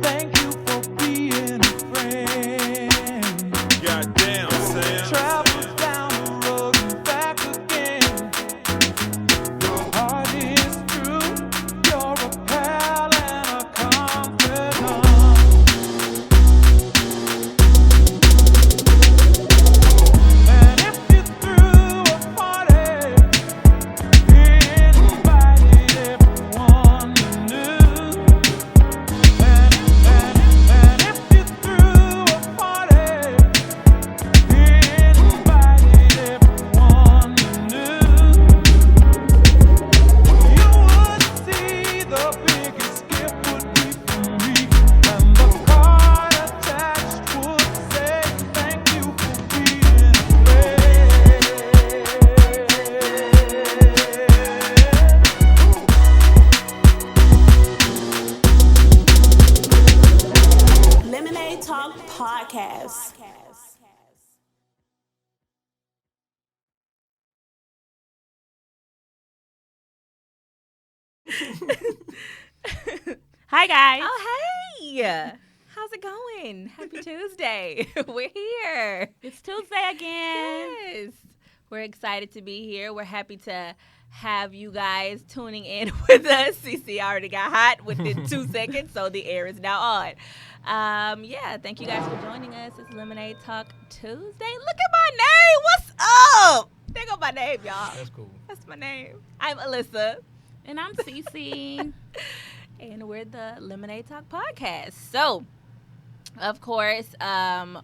Thank you for being a friend. Goddamn, Sam. Travel down the road and back again. Your heart is true. You're a pal and a confidant. And if you threw a party, invited everyone you knew. And if you threw a party, invited everyone you knew, you would see the biggest gift would be from me, and the card attached would say thank you for being a friend. Lemonade Talk Podcast. Hi, guys. Oh, hey. How's it going? Happy Tuesday. We're here. It's Tuesday again. Yes. We're excited to be here. We're happy to have you guys tuning in with us. CC already got hot within 2 seconds, so the air is now on. Thank you guys for joining us. It's Lemonade Talk Tuesday. Look at my name. What's up? There go my name, y'all. That's cool. That's my name. I'm Alyssa. And I'm Cece. And we're the Lemonade Talk Podcast. So, of course,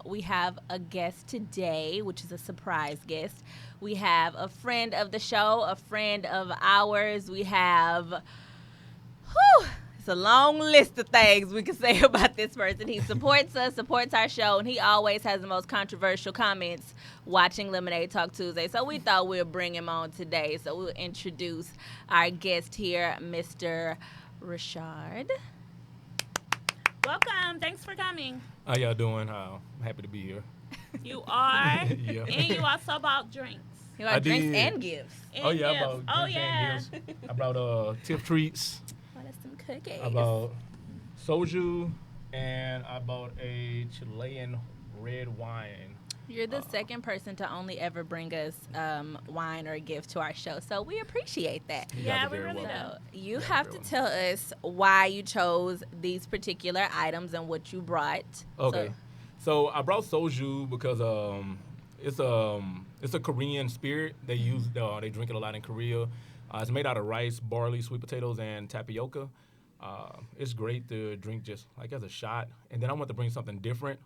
we have a guest today, which is a surprise guest. We have a friend of the show, a friend of ours. We have, it's a long list of things we can say about this person. He supports us, supports our show, and he always has the most controversial comments watching Lemonade Talk Tuesday. So we thought we'd bring him on today. So we'll introduce our guest here, Mr. Rashard. Welcome. Thanks for coming. How y'all doing? I'm happy to be here. You are. Yeah. And you also bought drinks. You got I drinks did. and gifts. And Oh yeah, I gifts. bought Oh, drinks yeah. and gifts. I brought tip treats. Oh, that's some cookies. I bought soju, and I bought a Chilean red wine. You're the second person to only ever bring us wine or a gift to our show, so we appreciate that. You Yeah, guys are we very really welcome. So you Yeah, have very to tell us why you chose these particular items and what you brought. Okay, so I brought soju because it's a Korean spirit. They use they drink it a lot in Korea. It's made out of rice, barley, sweet potatoes, and tapioca. It's great to drink just like as a shot. And then I want to bring something different.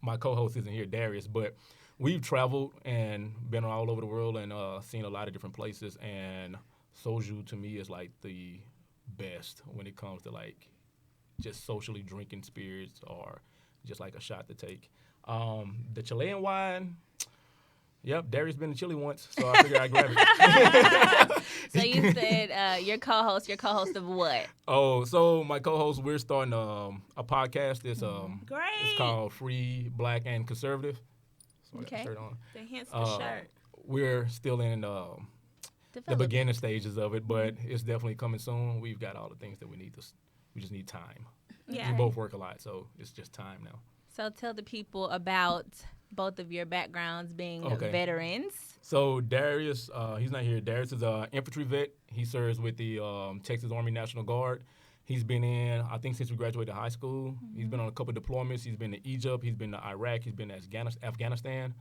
My co-host isn't here, Darius, but we've traveled and been all over the world and seen a lot of different places. And soju to me is like the best when it comes to like just socially drinking spirits or just like a shot to take. The Chilean wine, yep, Darius been to Chile once, so I figured I'd grab it. So you said your co-host of what? Oh, so my co-host, we're starting a podcast. It's Great. it's called Free, Black, and Conservative. So I got the Okay. shirt on. Hence the shirt. We're still in the Develop. beginning stages of it, but it's definitely coming soon. We've got all the things that we need we just need time. Yeah. We both work a lot, so it's just time now. So tell the people about both of your backgrounds being Okay. veterans. So Darius, he's not here. Darius is an infantry vet. He serves with the Texas Army National Guard. He's been in, I think, since we graduated high school. Mm-hmm. He's been on a couple of deployments. He's been to Egypt. He's been to Iraq. He's been to Afghanistan.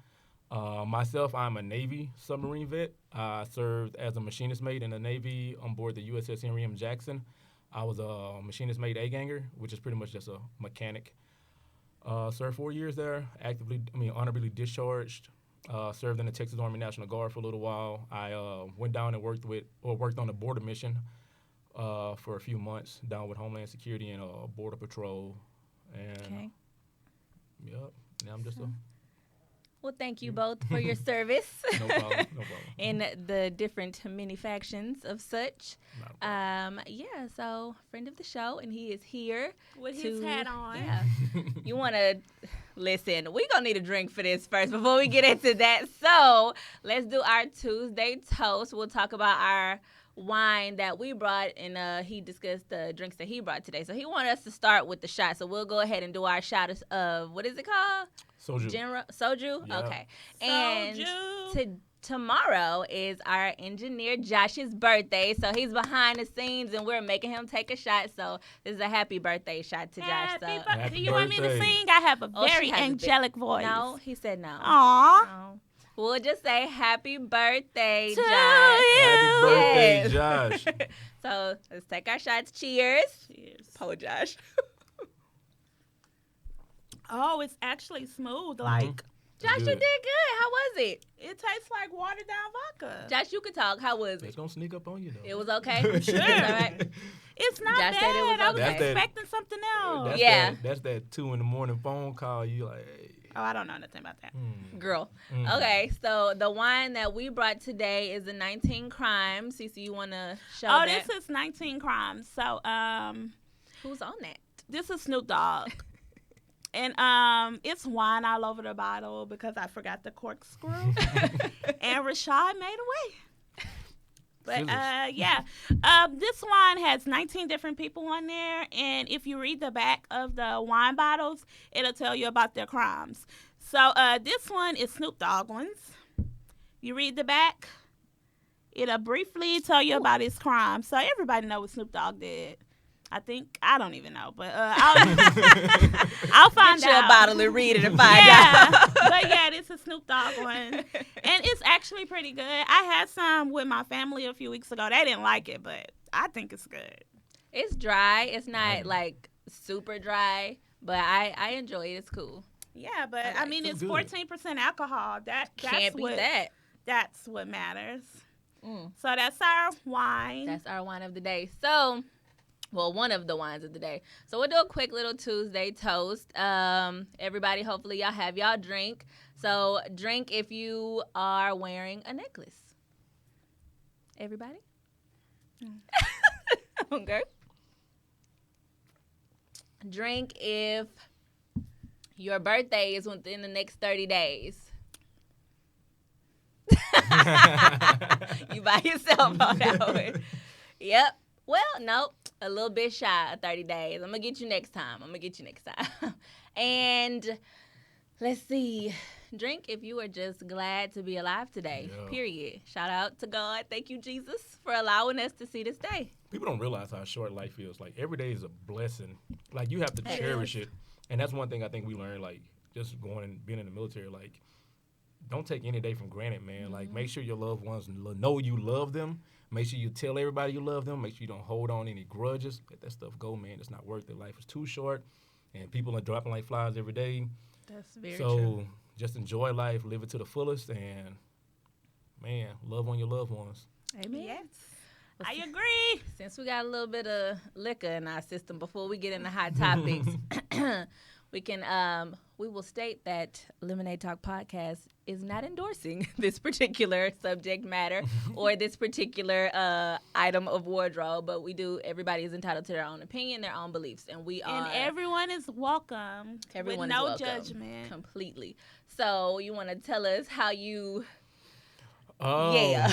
Myself, I'm a Navy submarine vet. I served as a machinist mate in the Navy on board the USS Henry M. Jackson. I was a machinist mate A-ganger, which is pretty much just a mechanic. Served 4 years there, honorably discharged. Served in the Texas Army National Guard for a little while. I went down and worked on a border mission for a few months down with Homeland Security and Border Patrol. And Okay. yep, now I'm just a Well, thank you both for your service no problem, no problem. in the different mini factions of such. Not a problem. So friend of the show, and he is here With his hat on. Yeah, you want to listen? We gonna need a drink for this first before we get into that. So let's do our Tuesday toast. We'll talk about our wine that we brought, and he discussed the drinks that he brought today. So he wanted us to start with the shot. So we'll go ahead and do our shot of what is it called? Soju. Soju? Yeah. Okay. And Soju. tomorrow is our engineer Josh's birthday. So he's behind the scenes, and we're making him take a shot. So this is a happy birthday shot to Josh. Happy So. birthday. Happy Do you want me to birthday. sing? I have a Oh, she very has a bit- angelic voice. No, he said no. Aw. No. We'll just say happy birthday, To Josh. Happy birthday, Yes. Josh. So let's take our shots. Cheers. Cheers. Poor Josh. Oh, it's actually smooth. Like, Josh, you did good. How was it? it tastes like watered down vodka. Josh, you could talk. How was It's it? gonna sneak up on you though. It was okay. Sure. It's all right. It's not Josh bad. said it was I was okay. That's that- expecting something else. That's Yeah. That's that 2 a.m. phone call. You like, hey. Oh, I don't know nothing about that. Girl. Mm. Okay, so the wine that we brought today is the 19 Crimes. Cece, you want to show Oh, that? this is 19 Crimes. So, Who's on that? this is Snoop Dogg. And it's wine all over the bottle because I forgot the corkscrew. And Rashard made away. But Scissors. yeah, this wine has 19 different people on there, and if you read the back of the wine bottles, it'll tell you about their crimes. So this one is Snoop Dogg ones. You read the back, it'll briefly tell you about his crimes. So everybody know what Snoop Dogg did. I don't even know, but I'll find Get you out. a bottle and read it and find Yeah, out. but yeah, this is Snoop Dogg one, and it's actually pretty good. I had some with my family a few weeks ago. They didn't like it, but I think it's good. It's dry. It's not like super dry, but I enjoy it. It's cool. Yeah, but like I mean, it's it's good. 14% alcohol. That's Can't beat what, that. That's what matters. Mm. So that's our wine. That's our wine of the day. So, well, one of the wines of the day. So we'll do a quick little Tuesday toast. Everybody, hopefully y'all have y'all drink. So drink if you are wearing a necklace. Everybody? Okay. Drink if your birthday is within the next 30 days. You by yourself on that one. Yep. Well, nope. A little bit shy of 30 days. I'm going to get you next time. And let's see. Drink if you are just glad to be alive today. Yeah. Period. Shout out to God. Thank you, Jesus, for allowing us to see this day. People don't realize how short life is. Like, every day is a blessing. Like, you have to cherish it. And that's one thing I think we learned, like, just going and being in the military. Like, don't take any day for granted, man. Like, make sure your loved ones know you love them. Make sure you tell everybody you love them. Make sure you don't hold on any grudges. Let that stuff go, man. It's not worth it. Life is too short, and people are dropping like flies every day. That's very So just enjoy life, live it to the fullest, and, man, love on your loved ones. Amen. Yes, I agree. Since we got a little bit of liquor in our system, before we get into hot topics, we will state that Lemonade Talk Podcast is not endorsing this particular subject matter or this particular item of wardrobe, but everybody is entitled to their own opinion, their own beliefs, and we are. And everyone is welcome. Everyone with is no welcome. judgment. Completely. So you want to tell us how you? Yeah.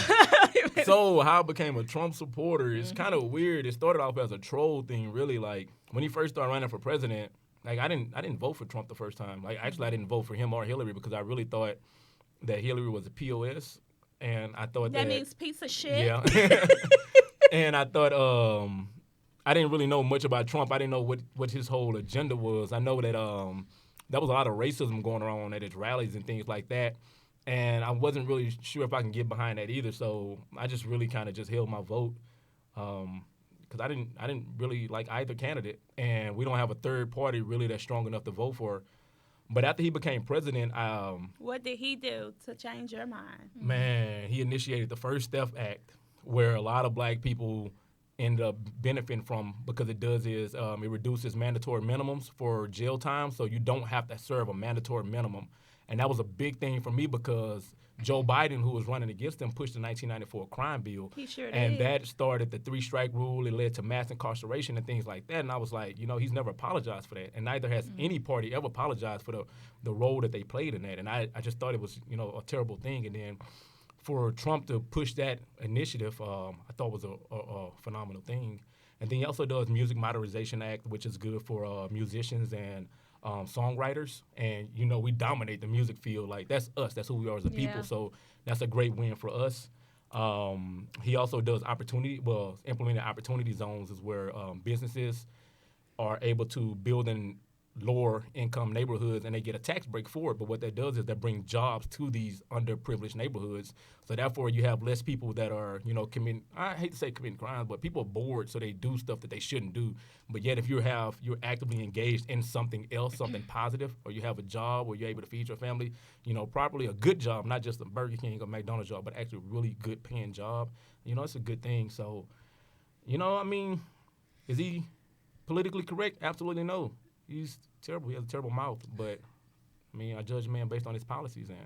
So how I became a Trump supporter is kind of weird. It started off as a troll thing, really. Like, when he first started running for president, like, I didn't vote for Trump the first time. Like, actually, I didn't vote for him or Hillary because I really thought that Hillary was a POS, and I thought That means piece of shit. Yeah. And I thought I didn't really know much about Trump. I didn't know what his whole agenda was. I know that there was a lot of racism going on at his rallies and things like that. And I wasn't really sure if I can get behind that either. So I just really kind of just held my vote because I didn't really like either candidate. And we don't have a third party really that's strong enough to vote for. But after he became president, What did he do to change your mind? man, he initiated the First Step Act, where a lot of black people end up benefiting from, because it does is it reduces mandatory minimums for jail time, so you don't have to serve a mandatory minimum. And that was a big thing for me because Joe Biden, who was running against him, pushed the 1994 crime bill. He sure And did. that started the 3-strike rule. It led to mass incarceration and things like that. And I was like, he's never apologized for that. And neither has any party ever apologized for the role that they played in that. And I just thought it was, a terrible thing. And then for Trump to push that initiative, I thought was a phenomenal thing. And then he also does Music Modernization Act, which is good for musicians and songwriters. And, you know, we dominate the music field. Like, that's us. That's who we are as a people. Yeah. So that's a great win for us. He also does implementing opportunity zones is where businesses are able to build in lower income neighborhoods and they get a tax break for it. But what that does is that brings jobs to these underprivileged neighborhoods. So therefore you have less people that are, you know, I hate to say committing crimes, but people are bored, so they do stuff that they shouldn't do. But yet if you're actively engaged in something else, something positive, or you have a job where you're able to feed your family, you know, properly, a good job, not just a Burger King or McDonald's job, but actually a really good paying job, you know, it's a good thing. So, you know, I mean, is he politically correct? Absolutely no. He's terrible. He has a terrible mouth. But, I mean, I judge a man based on his policies. And,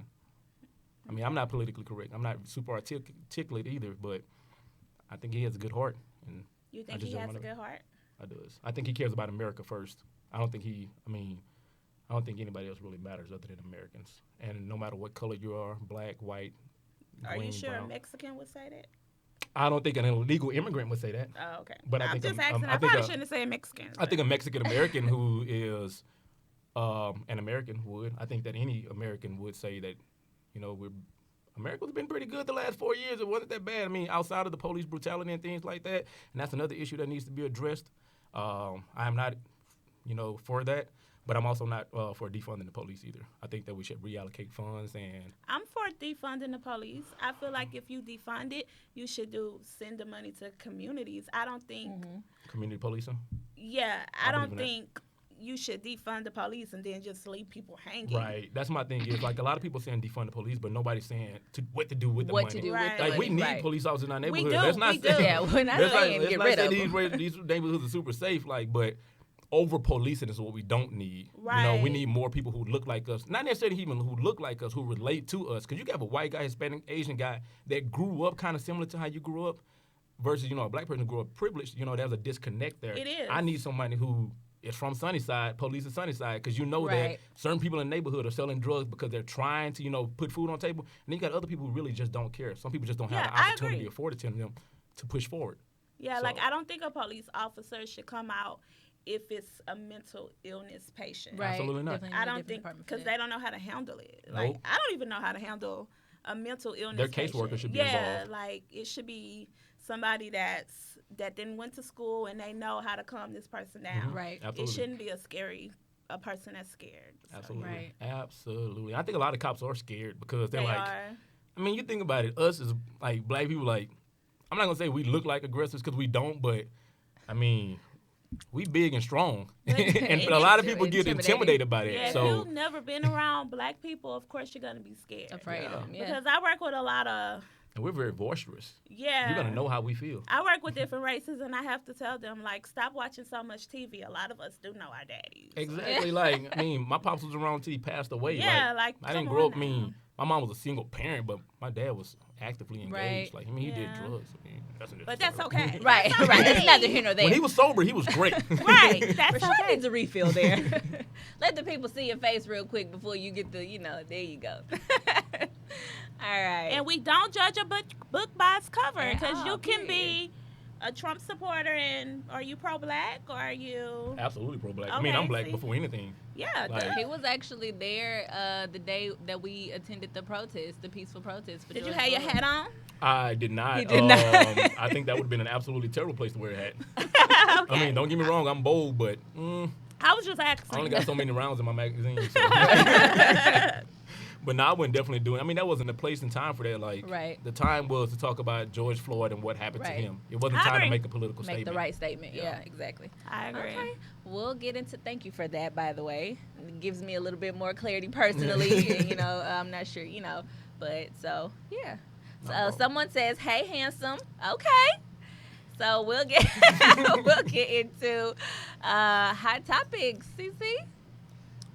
I mean, I'm not politically correct. I'm not super articulate either. But I think he has a good heart. And You think he has a good heart? I does. I think he cares about America first. I don't think anybody else really matters other than Americans. And no matter what color you are, black, white, Are green, you sure brown. a Mexican would say that? I don't think an illegal immigrant would say that. Oh, okay. But I I'm think just a- asking. I I think probably a- shouldn't have said Mexican. I think a Mexican American who is an American would. I think that any American would say that, you know, America's been pretty good the last 4 years. It wasn't that bad. I mean, outside of the police brutality and things like that, and that's another issue that needs to be addressed. I am not, you know, for that, but I'm also not for defunding the police either. I think that we should reallocate funds and. I'm for defunding the police. I feel like if you defund it, you should send the money to communities. I don't think. Community policing? Yeah, I I believe don't in that. think you should defund the police and then just leave people hanging. Right. That's my thing. Is like a lot of people saying defund the police, but nobody's saying what to do with the What money. to do Right. with the Like money. we need right. police officers in our neighborhood. do, Let's not we do. say, Yeah, we're not let's saying let's get not rid say of them. these neighborhoods are super safe. Like, but over policing is what we don't need. You know, we Right. need more people who look like us. Not necessarily even who look like us, who relate to us. Because you can have a white guy, Hispanic, Asian guy that grew up kind of similar to how you grew up, versus a black person who grew up privileged. You know, there's a disconnect there. It is. I need somebody who is from Sunnyside, police in Sunnyside, because you know that Right. certain people in the neighborhood are selling drugs because they're trying to, put food on the table. And then you got other people who really just don't care. Some people just don't have Yeah, the I opportunity agree. afforded to them to push forward. Yeah, like So- I don't think a police officer should come out if it's a mental illness patient. Right. Absolutely not. Definitely I need a don't different think department for because that. they don't know how to handle it. Like Nope. I don't even know how to handle a mental illness. Their caseworker patient. should be yeah, involved. like it should be somebody that then went to school and they know how to calm this person down. Right. Absolutely. It shouldn't be a person that's scared. So, Absolutely. Right. Absolutely. I think a lot of cops are scared because they're They like, are. I mean, you think about it, us as like black people, like, I'm not gonna say we look like aggressors because we don't, but I mean, we big and strong, and a lot of people get intimidated by that. Yeah, so if you've never been around black people, of course you're gonna be scared. Afraid of them. Yeah. Because I work with a lot of and we're very boisterous. yeah. You're gonna know how we feel. I work with different races, and I have to tell them, like, stop watching so much TV. A lot of us do know our daddies. Exactly. Like, I mean, my pops was around till he passed away. Yeah, like, I didn't come grow on up. I mean, my mom was a single parent, but my dad was actively engaged. Right. Like, I mean, he did Yeah. drugs. I mean, But that's okay. Right. Right. That's neither here nor there. When he was sober, he was great. Right. That's Rashard okay. needs a refill there. Let the people see your face real quick before you get the, there you go. All right. And we don't judge a book by its cover, At because all, you can period. be a Trump supporter, and are you pro-black, or are you? Absolutely pro-black. I mean, Okay, I'm black see? before anything. Yeah. Like- he was actually there the day that we attended the protest, the peaceful protest. For Did you George have your Floyd. hat on? I did not. He did not. I think that would have been an absolutely terrible place to wear a hat. I mean, don't get me wrong, I'm bold, but I was just asking. I only got so many rounds in my magazine. So. But no, I wouldn't definitely do it. I mean, that wasn't the place and time for that. Like, Right. the time was to talk about George Floyd and what happened to Right. him. It wasn't I time agree. to make a political Make statement. the right statement. Yeah. Yeah, exactly. I agree. Okay. We'll get into, thank you for that, by the way. It gives me a little bit more clarity personally. And, I'm not sure, but so, yeah. No So problem. someone says, hey, handsome. Okay. So we'll get into hot topics, CC.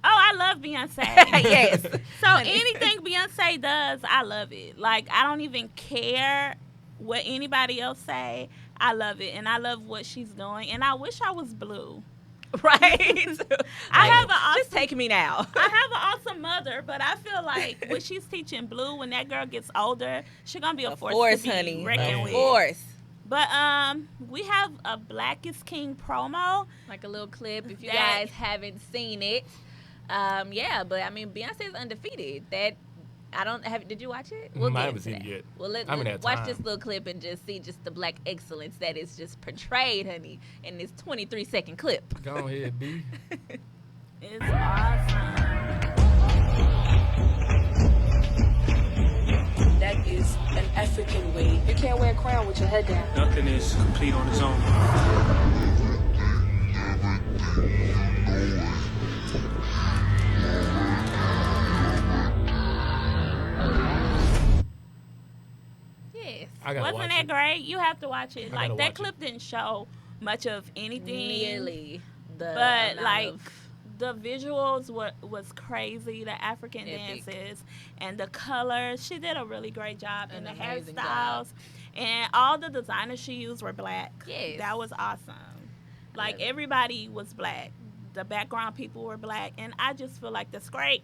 Oh, I love Beyonce. Yes. So anything Beyonce does, I love it. Like, I don't even care what anybody else say. I love it, and I love what she's doing. And I wish I was blue. Right. I have an awesome, Just take me now. I have an awesome mother, but I feel like when she's teaching Blue, when that girl gets older, she's gonna be a force to be honey. reckoned Of with. course. But we have a Black is King promo. Like a little clip if you That- guys haven't seen it. Yeah, but I mean Beyonce is undefeated. That I don't have. Did you watch it? I get haven't into seen that. it yet. Well, I haven't let's had watch time. this little clip and just see just the Black excellence that is just portrayed, honey, in this 23-second clip. Go ahead, B. It's awesome. That is an African way. You can't wear a crown with your head down. Nothing is complete on its own. Yes. I gotta Wasn't watch that it. great? You have to watch it. I Like gotta that watch clip didn't show much of anything. Nearly the But amount like of- the visuals was crazy, the African Epic. dances and the colors. She did a really great job in An the amazing hairstyles, and all the designers she used were Black. Yes. That was awesome. Like love it. everybody was Black. The background people were Black, and I just feel like that's great.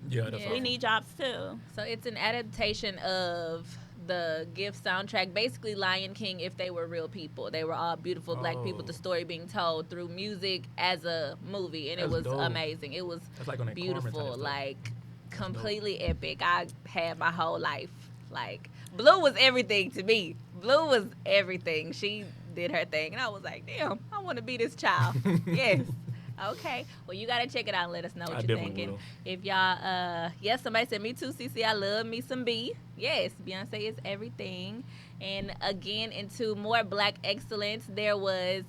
Yeah, that's Yeah. We awesome. need jobs too. So it's an adaptation of the GIF soundtrack, basically Lion King if they were real people. They were all beautiful Black people. Oh. The story being told through music as a movie, and it That's was dope. amazing. It was That's like on that Carmen type beautiful, stuff. like completely epic. I had my whole life. Like Blue was everything to me. Blue was everything. She did her thing, and I was like, damn, I want to be this child. Yes. Okay. Well, you gotta check it out and let us know I what you're definitely thinking. will. If y'all, yes, somebody said me too, CC. I love me some B. Yes, Beyonce is everything. And again, into more Black excellence, there was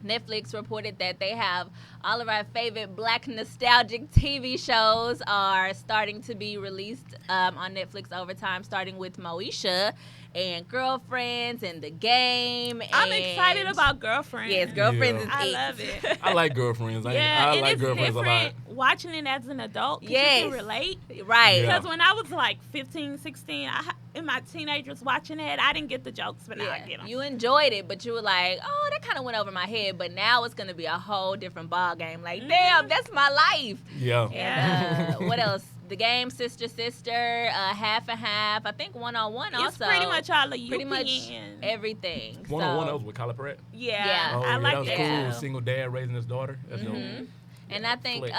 Netflix reported that they have all of our favorite Black nostalgic TV shows are starting to be released on Netflix over time, starting with Moesha and Girlfriends and The Game. I'm and- excited about Girlfriend. Yes, Girlfriends Yeah. is I it. love it. I like Girlfriends. Yeah, I and like it's Girlfriends a lot. different watching it as an adult. 'Cause Yes. you can relate. Right. Yeah. Because when I was like 15, 16, in my teenagers watching it, I didn't get the jokes, but now I get them. You enjoyed it, but you were like, oh, that kind of went over my head. But now it's going to be a whole different ball game. Like, Mm-hmm. damn, that's my life. Yeah. And what else? The Game, Sister, Half and Half. I think One-on-One also. It's pretty much all of you. Pretty much everything. One-on-one, So- that was with Kyla Pratt. Yeah, Oh, I yeah, like that was that. cool. Yeah. Single dad raising his daughter. That's dope. And I think Flex.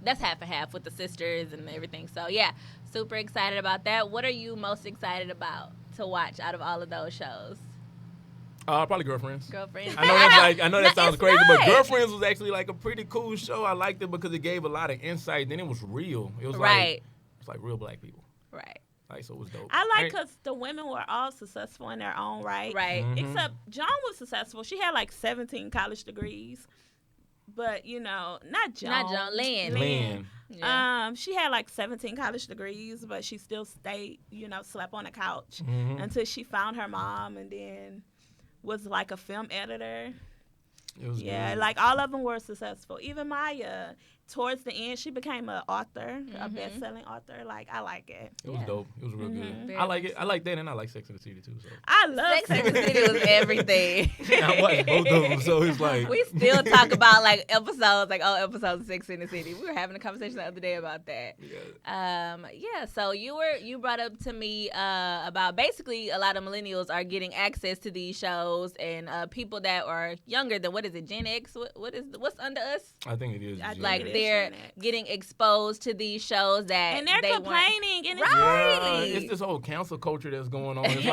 that's Half and Half with the sisters and everything. So, yeah, super excited about that. What are you most excited about to watch out of all of those shows? Probably Girlfriends. Girlfriends? I know that's like I know that No, sounds it's crazy, not. but Girlfriends was actually like a pretty cool show. I liked it because it gave a lot of insight. Then it was real. It was Right. like it's like real Black people. Right. Like so it was dope. I like Ain't- because the women were all successful in their own right. Right. Mhm. Except John was successful. She had like 17 college degrees. But, you know, not John. Not John, Lynn. Lynn. Yeah. She had like 17 college degrees, but she still stayed, you know, slept on the couch Mhm. until she found her mom and then was like a film editor. It was Yeah, good. like all of them were successful. Even Maya, towards the end, she became an author, a Mhm. best-selling author. Like, I like it. It was Yeah. dope. It was real good. Very I like much it. I like that, and I like Sex and the City too. So I love Sex and the City was everything. I watched both of them. So it's like We still talk about like episodes, like episodes of Sex and the City. We were having a conversation the other day about that. Yeah. So you brought up to me about basically a lot of millennials are getting access to these shows, and people that are younger than what is it, Gen X? What's under us? I think it is. I Gen Like it X. is they're Gen X. getting exposed to these shows that And they're they weren't- complaining. And it's Yeah, Right. it's this whole cancel culture that's going on. It's Yeah.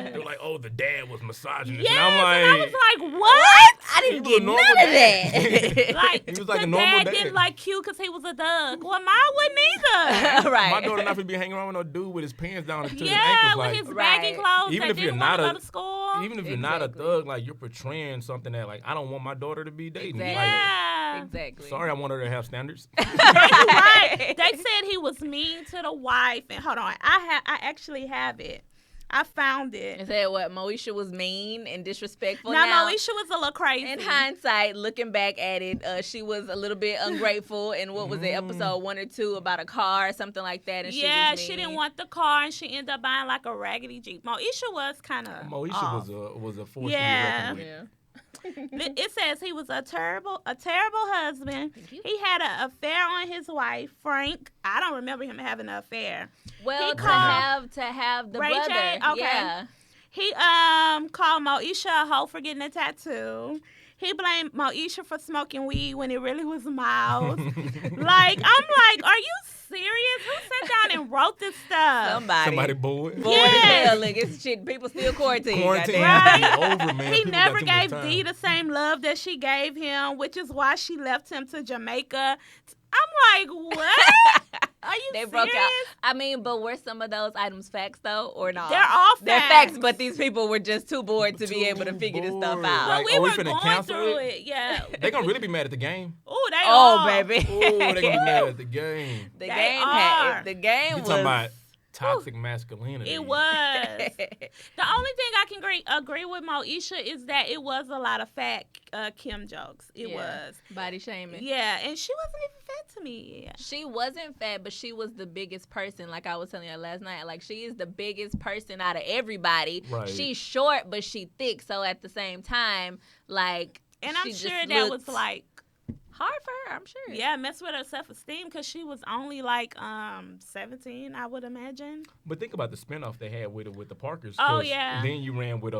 like they're like, oh, the dad was misogynist, Yes, and I'm like, and I was like, what? I didn't He was get a none normal of dad. that. Like, He was like the a normal dad dad. didn't like Q because he was a thug. Well, mine wouldn't either. Right. my daughter not gonna be hanging around with no dude with his pants down to his Yeah, ankles. with Like, his baggy Right. clothes Even that if you're didn't not want to a- go to school. even if you're not a Exactly. thug, like you're portraying something that like I don't want my daughter to be dating. Exactly. Like, Yeah. Exactly. sorry, I want her to have standards. Right. They said he was mean to the wife. And hold on, I actually have it. I found it. And said what Moesha was mean and disrespectful. Now, Now, Moesha was a little crazy. in hindsight, looking back at it, she was a little bit ungrateful. And what was it, episode 1 or 2 about a car or something like that? And Yeah, she, she was didn't mean. want the car, and she ended up buying like a raggedy Jeep. Moesha was kind of Moesha was a force Yeah. to be reckoned with. Yeah. It says he was a terrible husband. He had an affair on his wife, Frank. I don't remember him having an affair. Well, He to have the Ray brother. J? Okay. Yeah. He called Moesha a hoe for getting a tattoo. He blamed Moesha for smoking weed when it really was Miles. I'm like, are you serious? Who sat down and wrote this stuff? Somebody bored. Bored as hell. Look, it's shit. People still quarantined. Quarantine Right. over, man. He People never got too much gave time. Dee the same love that she gave him, which is why she left him to Jamaica. I'm like, what? Are you They serious? broke out. I mean, but were some of those items facts though, or not? They're all facts. They're facts, but these people were just too bored to be able to figure this stuff bored. out. Like, we oh, we were finna going cancel through it? it. Yeah. They gonna really be mad at the game. Oh, they Oh, are. baby. Oh, they gonna be mad at the game. The They game are. had the game You was talking about toxic masculinity? It was. The only thing I can agree with Moesha is that it was a lot of fat Kim jokes. It was. body shaming. Yeah, and she wasn't even fat to me. She wasn't fat, but she was the biggest person. Like I was telling you last night, like she is the biggest person out of everybody. Right. She's short, but she thick. So at the same time, like, And I'm she just sure that looked was like, hard for her. I'm sure. yeah, mess with her self-esteem because she was only like 17, I would imagine. But think about the spinoff they had with the Parkers. Oh, 'cause yeah. Then you ran with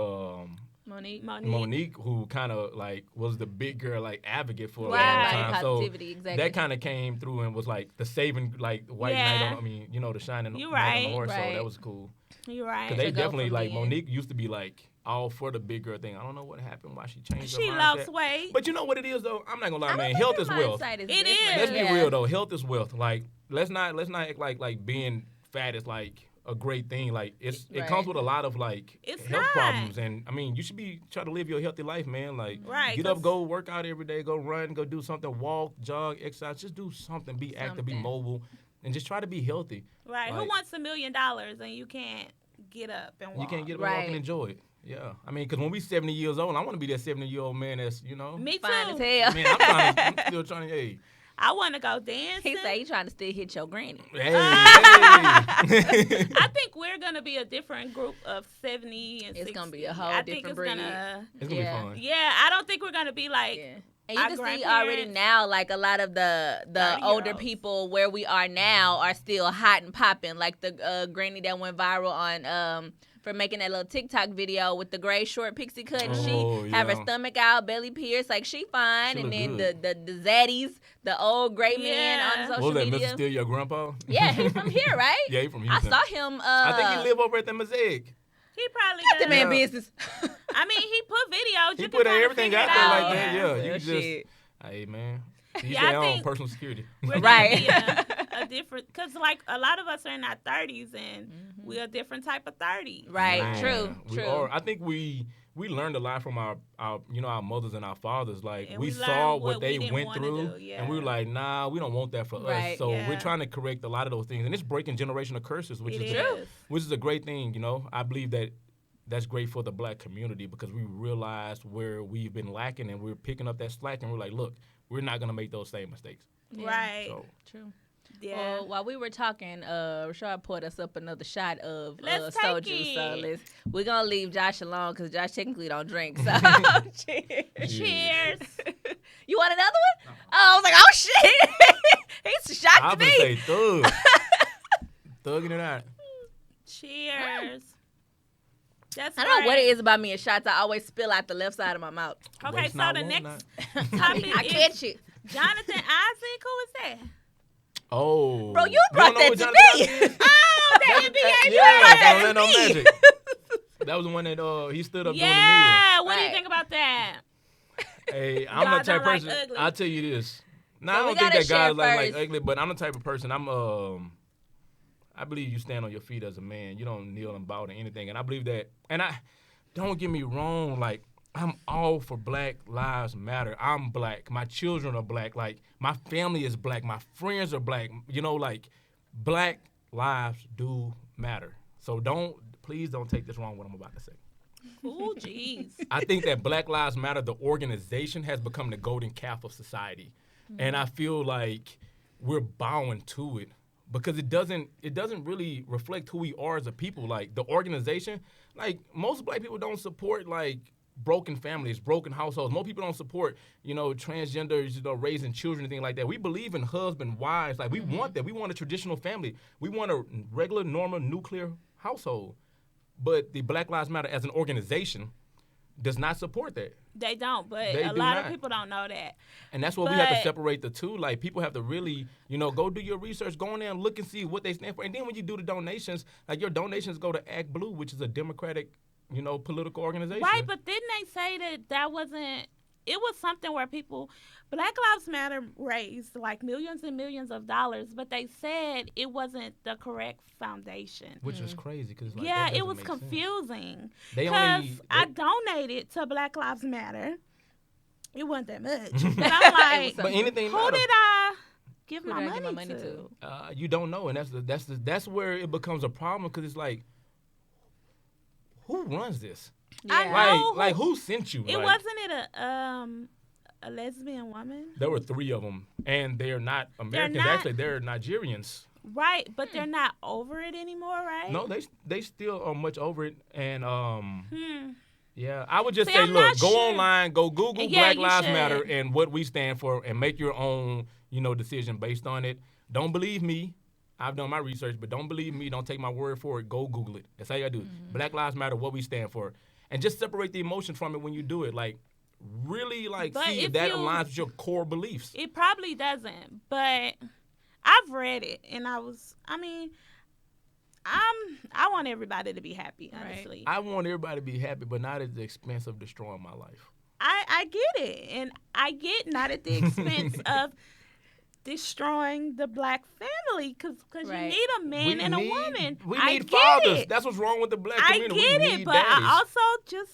Monique. who kind of like was the big girl like advocate for a long Right. time. Body So positivity, exactly. that kind of came through and was like the saving like white Yeah. knight on. I mean, you know, the shining You knight on right, the horse. right. So that was cool. You're right. Cause they To go definitely from like being- Monique used to be like all for the big girl thing. I don't know what happened, why she changed She her lost mindset. weight. But you know what it is though? I'm not gonna lie, I don't man. think Health her is wealth. mindset is It different. is. Let's be Yeah. real though. Health is wealth. Like let's not act like being fat is like a great thing. Like it Right. comes with a lot of like It's health not. problems, and I mean you should be trying to live your healthy life, man. Like Right, get up, 'cause- go work out every day, go run, go do something, walk, jog, exercise. Just do something. Be active, be Something. mobile, and just try to be healthy. Right. Who Like- wants $1 million and you can't get up and walk? You can't get up and walk Right. and enjoy it. Yeah, I mean, because when we 70 years old, I want to be that 70-year-old man that's, you know. Me too. Fine as hell. Man, I'm still trying to, hey. I want to go dancing. He said he trying to still hit your granny. Hey, hey. I think we're gonna be a different group of 70 and 60. It's gonna be a whole I think different it's breed. gonna. It's going to Yeah. be fun. Yeah, I don't think we're gonna be like. Yeah. And you Our can see already grandparents- now, like a lot of the 30-year-olds. older people where we are now are still hot and popping. Like the granny that went viral on for making that little TikTok video with the gray short pixie cut. And Oh, she have her yeah. stomach out, belly pierced, like she fine. She and look then the zaddies, the old gray men Yeah. on social What was that, media. Mr. Steal Your Grandpa? Yeah, he's from here, right? Yeah, he from I Houston. saw him. I think he live over at the Mosaic. He probably Got the does. man Yeah. business. I mean, he put videos. He You put can kinda everything figure out it there like out. that. Yeah, you Well, just, shit. hey, man. He's Yeah, I their own think- personal security. We're gonna Right. be a different, because like a lot of us are in our 30s and we're a different type of 30. Right, Man, true, we true. are. I think we learned a lot from our our mothers and our fathers. Like And we we saw learned what what they we didn't went wanna through, do, yeah. and we were like, nah, we don't want that for Right, us. So yeah. we're trying to correct a lot of those things, and it's breaking generational curses, which It is is. which is a great thing. You know, I believe that. That's great for the black community because we realized where we've been lacking and we're picking up that slack and we're like, look, we're not gonna make those same mistakes. Right. So True. Yeah. Well, while we were talking, Rashard poured us up another shot of Let's soju. take So we're gonna leave Josh alone because Josh technically don't drink. So cheers. Cheers. You want another one? Oh, I was like, oh shit, he's shocked I to would me. say thug, thugging it out. Cheers. That's I don't know right. what it is about me and shots. I always spill out the left side of my mouth. Okay, Waste so not, the want next not. topic I is catch it. Jonathan Isaac. Who is that? Oh, Bro, you brought don't know that who to Jonathan me. Isaac is? Oh, the NBA Yeah, player. Orlando me. Magic. That was the one that he stood up Yeah. What do you Right. think about that? doing the media. Hey, I'm God the type don't like person. ugly. I'll tell you this. Now So I we don't think gotta that guys share like first. ugly, but I'm the type of person. I believe you stand on your feet as a man. You don't kneel and bow to anything. And I believe that. And I don't get me wrong. Like I'm all for Black Lives Matter. I'm black. My children are black. Like my family is black. My friends are black. You know, like Black lives do matter. So please don't take this wrong. What I'm about to say. Ooh, jeez. I think that Black Lives Matter, the organization, has become the golden calf of society, and I feel like we're bowing to it because it doesn't really reflect who we are as a people. Like the organization, like most Black people don't support like broken families, broken households. Most people don't support, transgenders, raising children and things like that. We believe in husband, wives. Like, we want that. We want a traditional family. We want a regular, normal, nuclear household. But the Black Lives Matter as an organization does not support that. They don't, but They a do lot not. of people don't know that. And that's why we have to But- separate the two. Like, people have to really, go do your research, go in there and look and see what they stand for. And then when you do the donations, like, your donations go to Act Blue, which is a Democratic, political organization. Right, but didn't they say that wasn't, it was something where Black Lives Matter raised like millions and millions of dollars, but they said it wasn't the correct foundation. Which is crazy because Yeah, it was confusing. They Because only- I donated to Black Lives Matter. It wasn't that much. But I'm like, But anything who matter. did I give Who my did I money, give my money to? You don't know, and that's where it becomes a problem because it's like, who runs this? I Yeah. know Like who sent you? It Like, wasn't it a lesbian woman? There were 3 of them, and they're not Americans. not- Actually, they're Nigerians. Right, but they're not over it anymore, right? No, they still are much over it, and yeah, I would just See, say, I'm look, not go sure. online, go Google Yeah, Black you Lives should. Matter and what we stand for, and make your own, decision based on it. Don't believe me. I've done my research, but don't believe me. Don't take my word for it. Go Google it. That's how you gotta do it. Black Lives Matter, what we stand for, and just separate the emotion from it when you do it. Like, really, But see if if that you- aligns with your core beliefs. It probably doesn't, but I've read it, and I want everybody to be happy, honestly. I want everybody to be happy, but not at the expense of destroying my life. I get it, and I get not at the expense of destroying the black family, because Right. you need a man and a woman. We I need get fathers. it. That's what's wrong with the black I community. get we it, need but daddies. I also just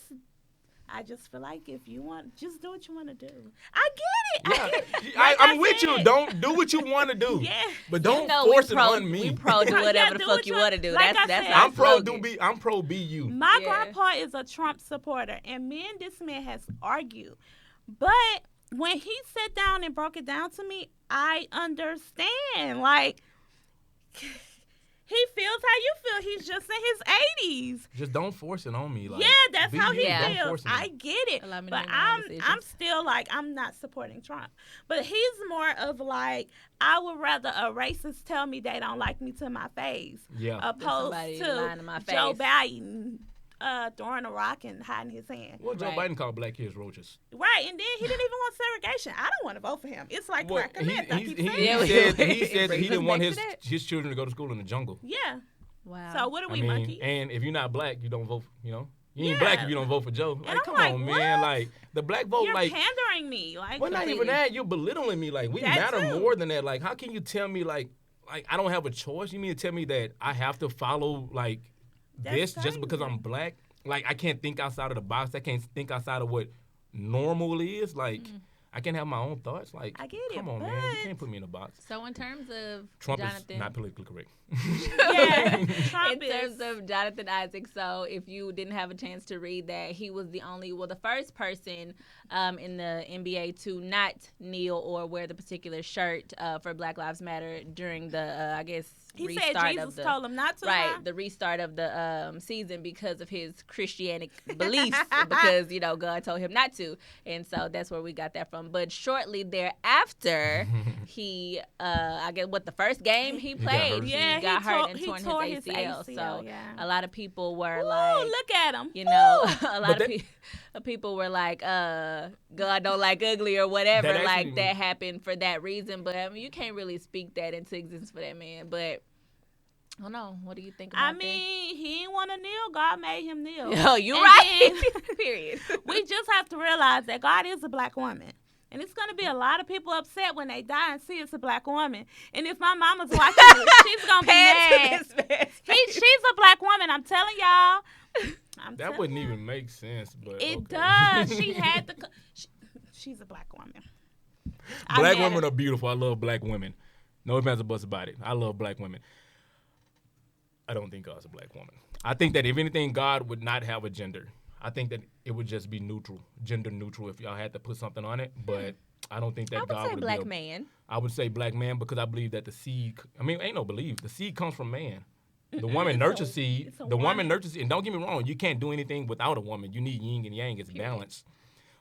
feel like if you want, just do what you want to do. I get it. Yeah, Like I'm I with you. said. Don't do what you want to do. Yeah. But don't No, force it we pro, on me. We pro do Yeah, whatever the do fuck what you you- want to do. like I That's said. our I'm pro slogan. I'm pro BU. My Yeah. grandpa is a Trump supporter, and me and this man has argued. But when he sat down and broke it down to me, I understand. Like, he feels how you feel. He's just in his 80s. Just don't force it on me. Like, Yeah, that's be how you. he Yeah. Don't force feels. it on I me. get it. Allow me to But make my own I'm decisions. still like, I'm not supporting Trump. But he's more of like, I would rather a racist tell me they don't like me to my face, Yeah. opposed somebody lying to my Joe face. Biden throwing a rock and hiding his hand. Well, Joe Right. Biden called black kids roaches. Right, and then he didn't even want segregation. I don't want to vote for him. It's like Well, crack a myth. I he keep said saying. Yeah, that we- he said that he brings didn't us want back his to that. his children to go to school in the jungle. Yeah. Wow. So what are we, I mean, monkeys? and if you're not black, you don't vote. You ain't Yeah. black if you don't vote for Joe. Like, I'm come like, on, what? man. Like, the black vote, You're like, pandering me. Like, well, not even completely. that. You're belittling me. Like, we That matter too. more than that. Like, how can you tell me like I don't have a choice? You mean to tell me that I have to follow like That's this just because crazy. I'm black? Like, I can't think outside of the box. I can't think outside of what normal is. Like, I can have my own thoughts. Like, I get it, come on, man. You but- can't put me in a box. So in terms of Trump Jonathan, is not politically correct. yeah, in Trump terms is. of Jonathan Isaac, so if you didn't have a chance to read that, he was the first person in the NBA to not kneel or wear the particular shirt for Black Lives Matter during the, I guess, He restart said of Jesus the told him not to. right huh? the restart of the season because of his Christianic beliefs, because God told him not to, and so that's where we got that from. But shortly thereafter, he I guess the first game he got played, hurt. Yeah, he got he hurt tore- and he torn tore his his ACL. ACL, So yeah. a lot of people were Ooh, like, look at him. a lot But of people were like, God don't like ugly or whatever, That like actually- that happened for that reason. But I mean, you can't really speak that into existence for that man. But I don't know. What do you think about I mean, he didn't want to kneel. God made him kneel. that? Oh, you And right. then- Period. We just have to realize that God is a black woman. And it's going to be a lot of people upset when they die and see it's a black woman. And if my mama's watching this, she's going to be mad. She's a black woman. I'm telling y'all. That telling wouldn't y'all. even make sense. But It okay. does. She had the. She's a black woman. I Black met women her. are beautiful. I love black women. No ifs, ands, or buts about it. I love black women. I don't think God's a black woman. I think that if anything, God would not have a gender. I think that it would just be neutral, gender neutral, if y'all had to put something on it. But I don't think that I would God say would black be man. I would say black man because I believe that the seed. I mean, ain't no believe. The seed comes from man, The woman nurtures seed. it's a The woman woman. nurtures seed. And don't get me wrong, you can't do anything without a woman. You need yin and yang. It's balance.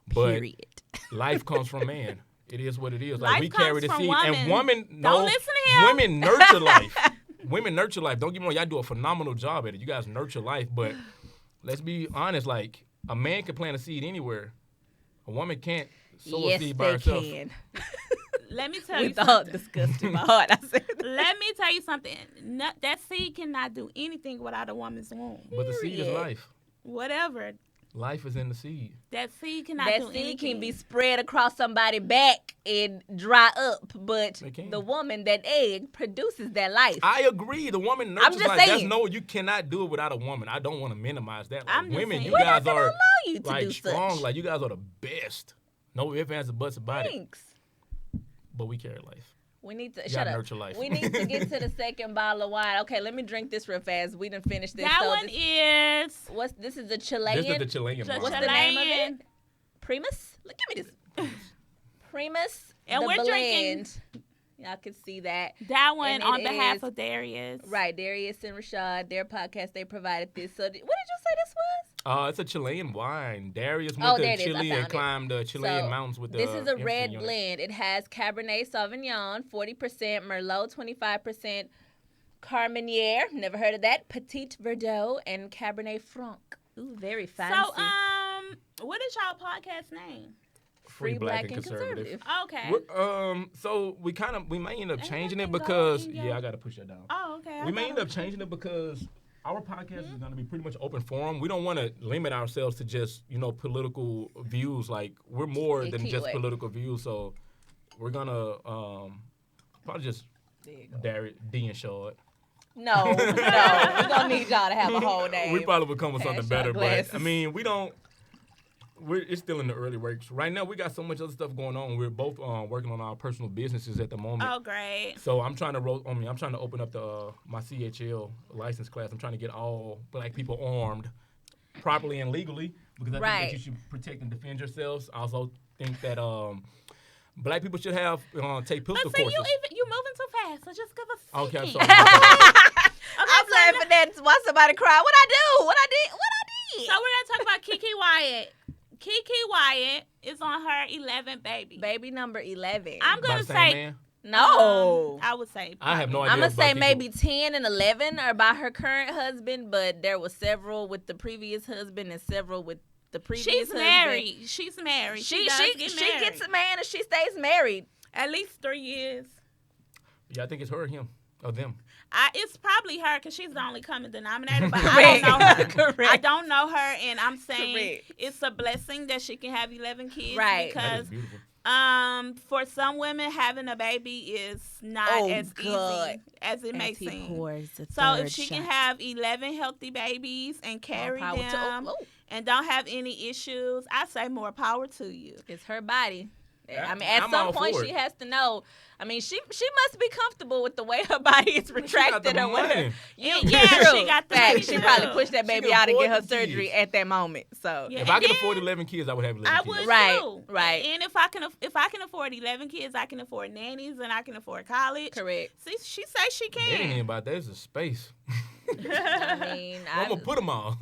But Period. life comes from man. It is what it is. Life Like we carry comes the from seed, woman. and women Don't listen to him. Women nurture life. Women nurture life. Don't get me wrong, y'all do a phenomenal job at it. You guys nurture life, but let's be honest. Like a man can plant a seed anywhere. A woman can't sow a Yes, seed by they herself. can. Let me tell you With all something. disgust in my heart, I said. Let me tell you something. That seed cannot do anything without a woman's womb. But the seed is Period. life. Whatever. Life is in the seed. That seed cannot That do seed anything. can be spread across somebody's back and dry up, but It can. the woman, that egg, produces that life. I agree. The woman nurtures just life. That's saying. no, you cannot do it without a woman. I don't want to minimize that. Like, I'm just women, saying. you We're guys not gonna are allow you to like do strong. such. Like you guys are the best. No ifs, ands, or buts about it. Thanks. But we carry life. We need to You shut gotta up. nurture life. We need to get to the second bottle of wine. Okay, let me drink this real fast. We done finished this. That so one this, this is the Chilean. This is the Chilean The one. What's the name of Chilean. it? Primus? Look, give me this. Primus. And the we're blend. drinking- Y'all can see that. That one And on it behalf is- of Darius. Right, Darius and Rashad, their podcast, they provided this. So, what did you say this was? It's a Chilean wine. Darius Oh, went there to it is. I Chile and found it. climbed the Chilean So, mountains with the this is a infant red unit. blend. It has Cabernet Sauvignon, 40%, Merlot, 25%, Carmenere, never heard of that, Petit Verdot, and Cabernet Franc. Ooh, very fancy. So, what is y'all podcast name? Free, black, and conservative. Okay. So we may end up changing it nothing because going in your- yeah, I gotta push that down. Oh, okay. We may end up changing it because our podcast is going to be pretty much open forum. We don't want to limit ourselves to just, political views. Like, we're more than just keyword. political views. So we're going to probably just D and Shard. No, we're going to need y'all to have a whole name. We probably would come with something Pass better. y'all But, glasses. I mean, it's still in the early works. Right now, we got so much other stuff going on. We're both working on our personal businesses at the moment. Oh, great. So I'm trying to I'm trying to open up my CHL license class. I'm trying to get all black people armed properly and legally because I think Right. that you should protect and defend yourselves. I also think that black people should have take pistol But see, courses. you moving too fast. So just give us a Okay, I'm second. sorry. I'm laughing at why somebody cry. What I do? What I did? So we're going to talk about Kiki Wyatt. Kiki Wyatt is on her 11th baby. Baby number 11. I'm By going the to same say, man? No. I would say. I have no probably. idea. I'm going to say about maybe Kiki. 10 and 11 are by her current husband, but there were several with the previous husband and several with the previous She's husband. married. She's married. She does get she married. gets a man and she stays married. At least 3 years. Yeah, I think it's her or him or them. It's probably her because she's the only common denominator, but I don't know her. Correct. I don't know her, and I'm saying Correct. it's a blessing that she can have 11 kids. Right. That Because is beautiful. for some women, having a baby is not as easy as it may seem. So if she can have 11 healthy babies and carry power to- them and don't have any issues, I say more power to you. It's her body. Yeah, I mean, at I'm some all point for she it. has to know. I mean, she must be comfortable with the way her body is She got retracted the or whatever. money. Yeah, True. she got the Fact, money She too. probably pushed that She baby can out and get her afford the surgery kids. at that moment. So Yeah. If I And could then- afford 11 kids, I would have 11 I kids. would Right, too. right. And if I can afford 11 kids, I can afford nannies and I can afford college. correct. See, she says she They ain't can. even about that. It's a space. I mean, I'm going to put them all.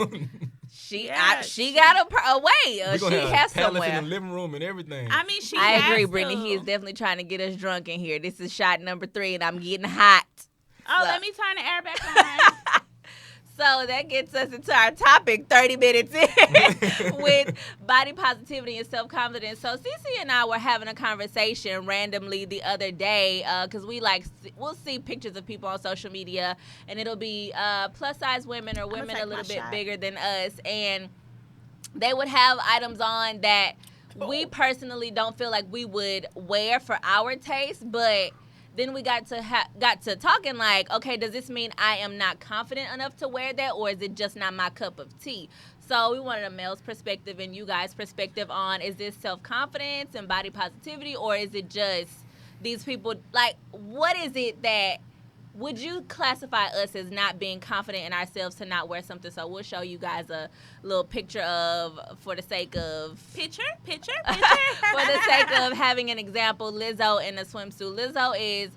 she Yes. she got a way. We're She going to have has palace somewhere. in the living room and everything. I mean, she. I agree, has Brittany. to. He is definitely trying to get us drunk in here. This is shot number 3, and I'm getting hot. Oh, So- let me turn the air back on. So that gets us into our topic 30 minutes in with body positivity and self-confidence. So Cece and I were having a conversation randomly the other day because we'll see pictures of people on social media and it'll be plus-size women or women take a little my bit shot. bigger than us. And they would have items on that we personally don't feel like we would wear for our taste, but then we got to talking like, okay, does this mean I am not confident enough to wear that, or is it just not my cup of tea? So we wanted a male's perspective and you guys' perspective on, is this self-confidence and body positivity, or is it just these people, like, what is it that, would you classify us as not being confident in ourselves to not wear something? So we'll show you guys a little picture of, for the sake of Picture. for the sake of having an example, Lizzo in a swimsuit. Lizzo is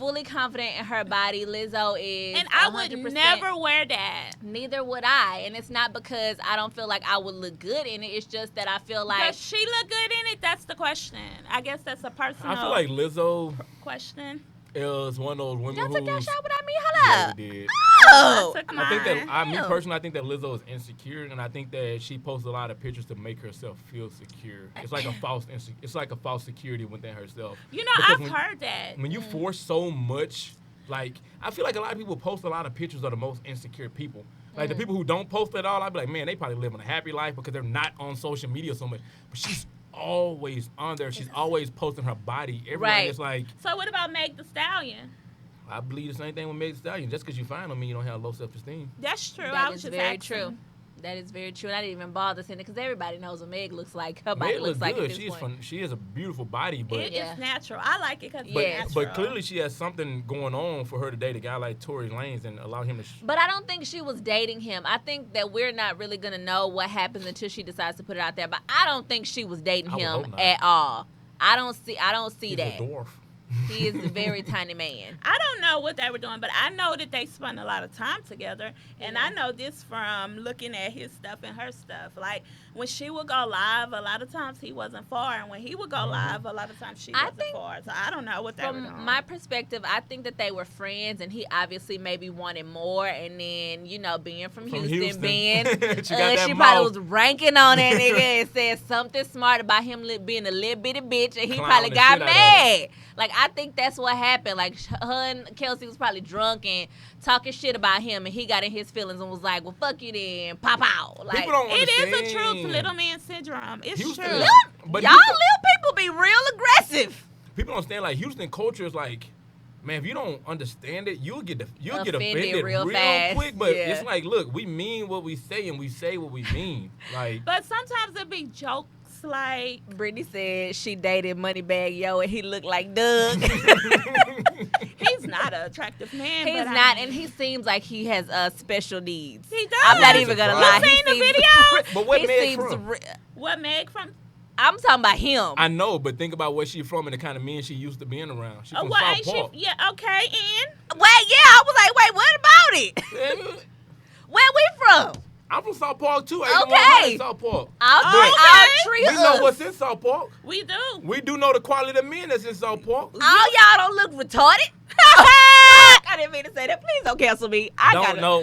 fully confident in her body. Lizzo is, And I 100%. would never wear that. Neither would I, and it's not because I don't feel like I would look good in it. It's just that I feel like Does she look good in it? That's the question. I guess that's a personal I feel like Lizzo question. is one of those women y'all who took that shot without me. Yeah, Hold up. we did. Oh, I took I think that mine. me personally, I think that Lizzo is insecure, and I think that she posts a lot of pictures to make herself feel secure. It's like a false security within herself. You know, Because I've heard that. when you force so much, like I feel like a lot of people post a lot of pictures of the most insecure people. Like the people who don't post at all, I'd be like, man, they probably living a happy life because they're not on social media so much. But she's always on there. She's always posting her body. Everyone Right. is like, So what about Meg the Stallion? I believe the same thing with Meg Thee Stallion. Just because you find them, you don't have low self-esteem. That's true. I that was is just very asking. true. That is very true. And I didn't even bother saying it because everybody knows what Meg looks like. Her body Meg looks like at good. this She's point. fun. She has a beautiful body, but It Yeah. is natural. I like it because but, it's natural. but clearly she has something going on for her to date a guy like Tory Lanez and allow him to. But I don't think she was dating him. I think that we're not really gonna know what happens until she decides to put it out there. But I don't think she was dating I would him hope not. at all. I don't see He's that. a dwarf. He is a very tiny man. I don't know what they were doing, but I know that they spent a lot of time together. And I know this from looking at his stuff and her stuff. Like, when she would go live, a lot of times he wasn't far. And when he would go live, a lot of times she I wasn't think far. So I don't know what they were doing. From my perspective, I think that they were friends, and he obviously maybe wanted more. And then, you know, being from Houston, being she got she that probably mouth. was ranking on that nigga and said something smart about him being a little bitty bitch, and he Clown probably the got shit out of mad. Like, I think that's what happened. Like, her and Kelsey was probably drunk and talking shit about him, and he got in his feelings and was like, well, fuck you then, pop out. Like, People don't It is understand. a truth, little man syndrome. It's Houston true. is- but y'all Houston- little people be real aggressive. People don't understand, like, Houston culture is like, man, if you don't understand it, you'll get Offended offended real real fast. quick. But Yeah. it's like, look, we mean what we say, and we say what we mean. Like, But sometimes it be jokes like, Brittany said she dated Moneybag Yo, and he looked like Doug. he's not an attractive man. He's but I not, mean, and he seems like he has special needs. He does. I'm not even gonna lie. You seen the video? but what He Meg seems. from? What Meg from? I'm talking about him. I know, but think about where she's from and the kind of men she used to being around. She's from What South ain't she? Park. Yeah, okay, and Wait, yeah, I was like, wait, what about it? Yeah, Where we from? I'm from South Park too. Okay. South Park. I'll treat We know us. what's in South Park. we do. We do know the quality of men that's in South Park. All y'all don't look retarded. I didn't mean to say that. Please don't cancel me.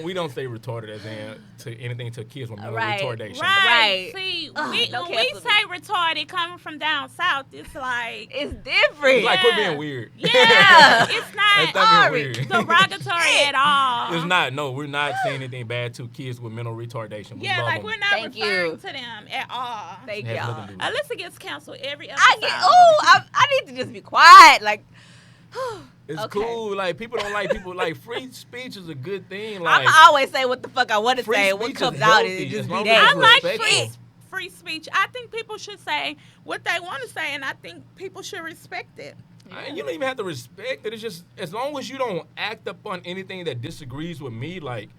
We don't say retarded as in to anything to kids with mental Right. retardation. Right. Right. See, Ugh, when don't we cancel say retarded coming from down south, it's like, It's different. It's like quit Yeah. being weird. yeah, it's That's not not being weird. derogatory at all. It's not. No, we're not saying anything bad to kids with mental retardation. We Yeah, love like them. we're not Thank referring you. to them at all. Thank It has y'all. nothing to do with it. Alyssa gets canceled every episode. I need to just be quiet. Like, It's okay. cool. Like people don't like people. Like free speech is a good thing. Like I'm always say what the fuck I want to free say. What speech comes is out healthy, is just as be long as that. it's I like respectful. free speech. I think people should say what they want to say, and I think people should respect it. You don't even have to respect it. It's just as long as you don't act upon anything that disagrees with me, like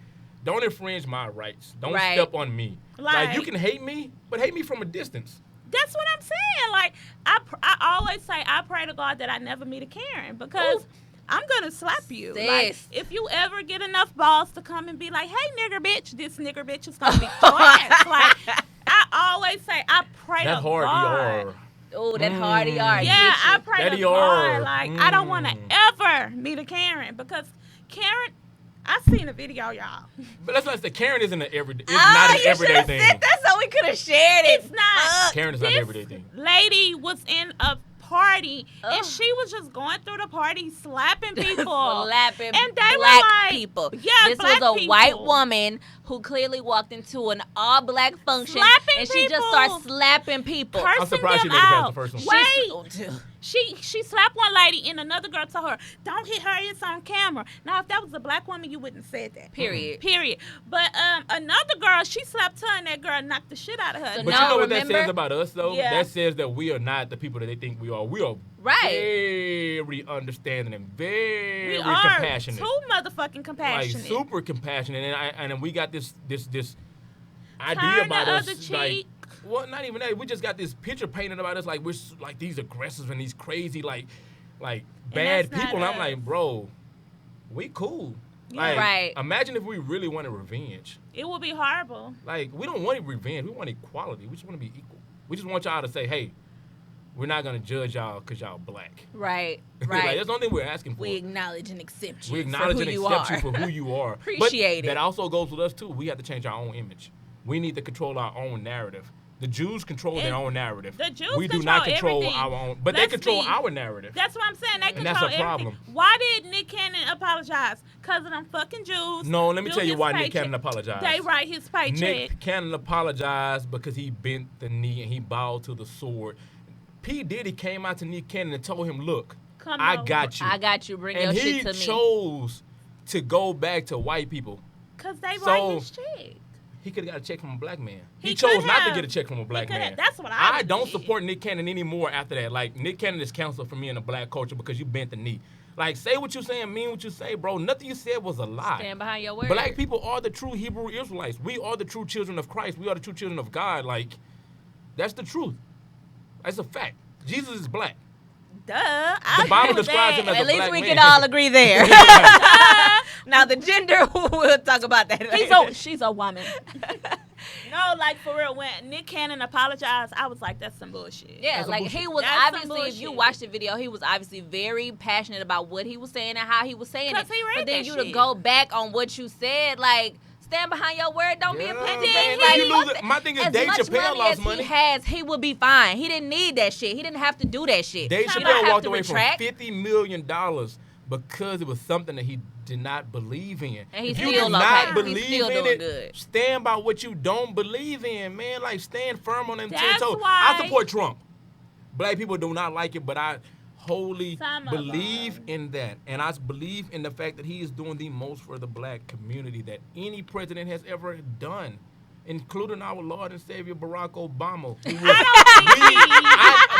don't infringe my rights. Don't Right. step on me. Like you Like- can hate me, but hate me from a distance. That's what I'm saying. Like I always say, I pray to God that I never meet a Karen because I'm gonna slap you. Like Sis. if you ever get enough balls to come and be like, "Hey, nigger bitch," this nigger bitch is gonna beat your ass. Like I always say, I pray That to hard God. ER. Oh, that hard ER. Yeah, I get pray That to God. ER. Like I don't want to ever meet a Karen because Karen. I seen a video, y'all. But that's like the Karen isn't an everyday. It's you. not an you everyday should've thing. said that so we could have shared it. It's not. Karen is not an This everyday thing. lady was in a party Ugh. and she was just going through the party slapping people. Slapping And they were black like- people. Yeah, this black was a people. white woman who clearly walked into an all-black function Slapping and she just people. started slapping people. Cursing surprised she them made it past out. the first one. Wait, she slapped one lady and another girl told her, "Don't hit her. It's on camera." Now, if that was a black woman, you wouldn't have said that. Period. Period. But another girl, she slapped her and that girl knocked the shit out of her. So But No, you know what remember? that says about us, though? Yeah. That says that we are not the people that they think we are. We are Right. very understanding and very we are compassionate. too motherfucking Like compassionate. super compassionate, and then we got this idea Turn about the us. other Like, cheek. well, not even that. We just got this picture painted about us like we're like these aggressive and these crazy. Like like And bad that's not people. And I'm us. like, bro, we cool. Yeah. Like, Right. imagine if we really wanted revenge. It would be horrible. Like, we don't want revenge. We want equality. We just want to be equal. We just want y'all to say, hey, we're not going to judge y'all because y'all black. Right. Like, Right. that's the only thing we're asking for. We acknowledge and accept you. We acknowledge for and who accept you you for who you are. Appreciate but it. That also goes with us, too. We have to change our own image. We need to control our own narrative. The Jews control their And own narrative. the Jews we do not control everything. our own. But Let's they control be- our narrative. That's what I'm saying. They And control that's a everything. problem. Why did Nick Cannon apologize? Because of them fucking Jews. No, let me do tell you his why Nick paycheck. Cannon apologized. They write his paycheck. Nick Cannon apologized because he bent the knee and he bowed to the sword. P. Diddy came out to Nick Cannon and told him, look, Come I on. got you. I got you. Bring And your he shit to me. chose to go back to white people. Because they So- write his check. He could have got a check from a black man. He He chose could not to have. get a check from a black He could man. have. That's what I I would don't do. support Nick Cannon anymore after that. Like, Nick Cannon is canceled for me in the black culture because you bent the knee. Like, say what you saying, mean what you say, bro. Nothing you said was a lie. Stand behind your word. Black people are the true Hebrew Israelites. We are the true children of Christ. We are the true children of God. Like, that's the truth. That's a fact. Jesus is black. Duh. I The Bible agree with describes that. him as At a least black we man. can all agree there. Now the gender, we'll talk about that. She's a woman. No, like for real, when Nick Cannon apologized, I was like, that's some bullshit. Yeah, That's some like bullshit. he was That's some obviously, if you bullshit. watch the video, he was obviously very passionate about what he was saying and how he was saying it. 'Cause he read But then that you shit. to go back on what you said, like, stand behind your word, don't be a Yeah, petty. man, Like, you lose fuck it. My thing is as Dave much Chappelle money lost as money. he has, he would be fine. He didn't need that shit. He didn't have to do that shit. Dave You don't Chappelle have walked to away retract. from $50 million because it was something that he did not believe in. And he's if you still do okay. not He's believe still in doing it, good. stand by what you don't believe in, man. Like, stand firm on them 10 That's toes. why- I support Trump. Black people do not like it, but I wholly Some of believe them. in that. And I believe in the fact that he is doing the most for the black community that any president has ever done, including our Lord and Savior Barack Obama. Who was,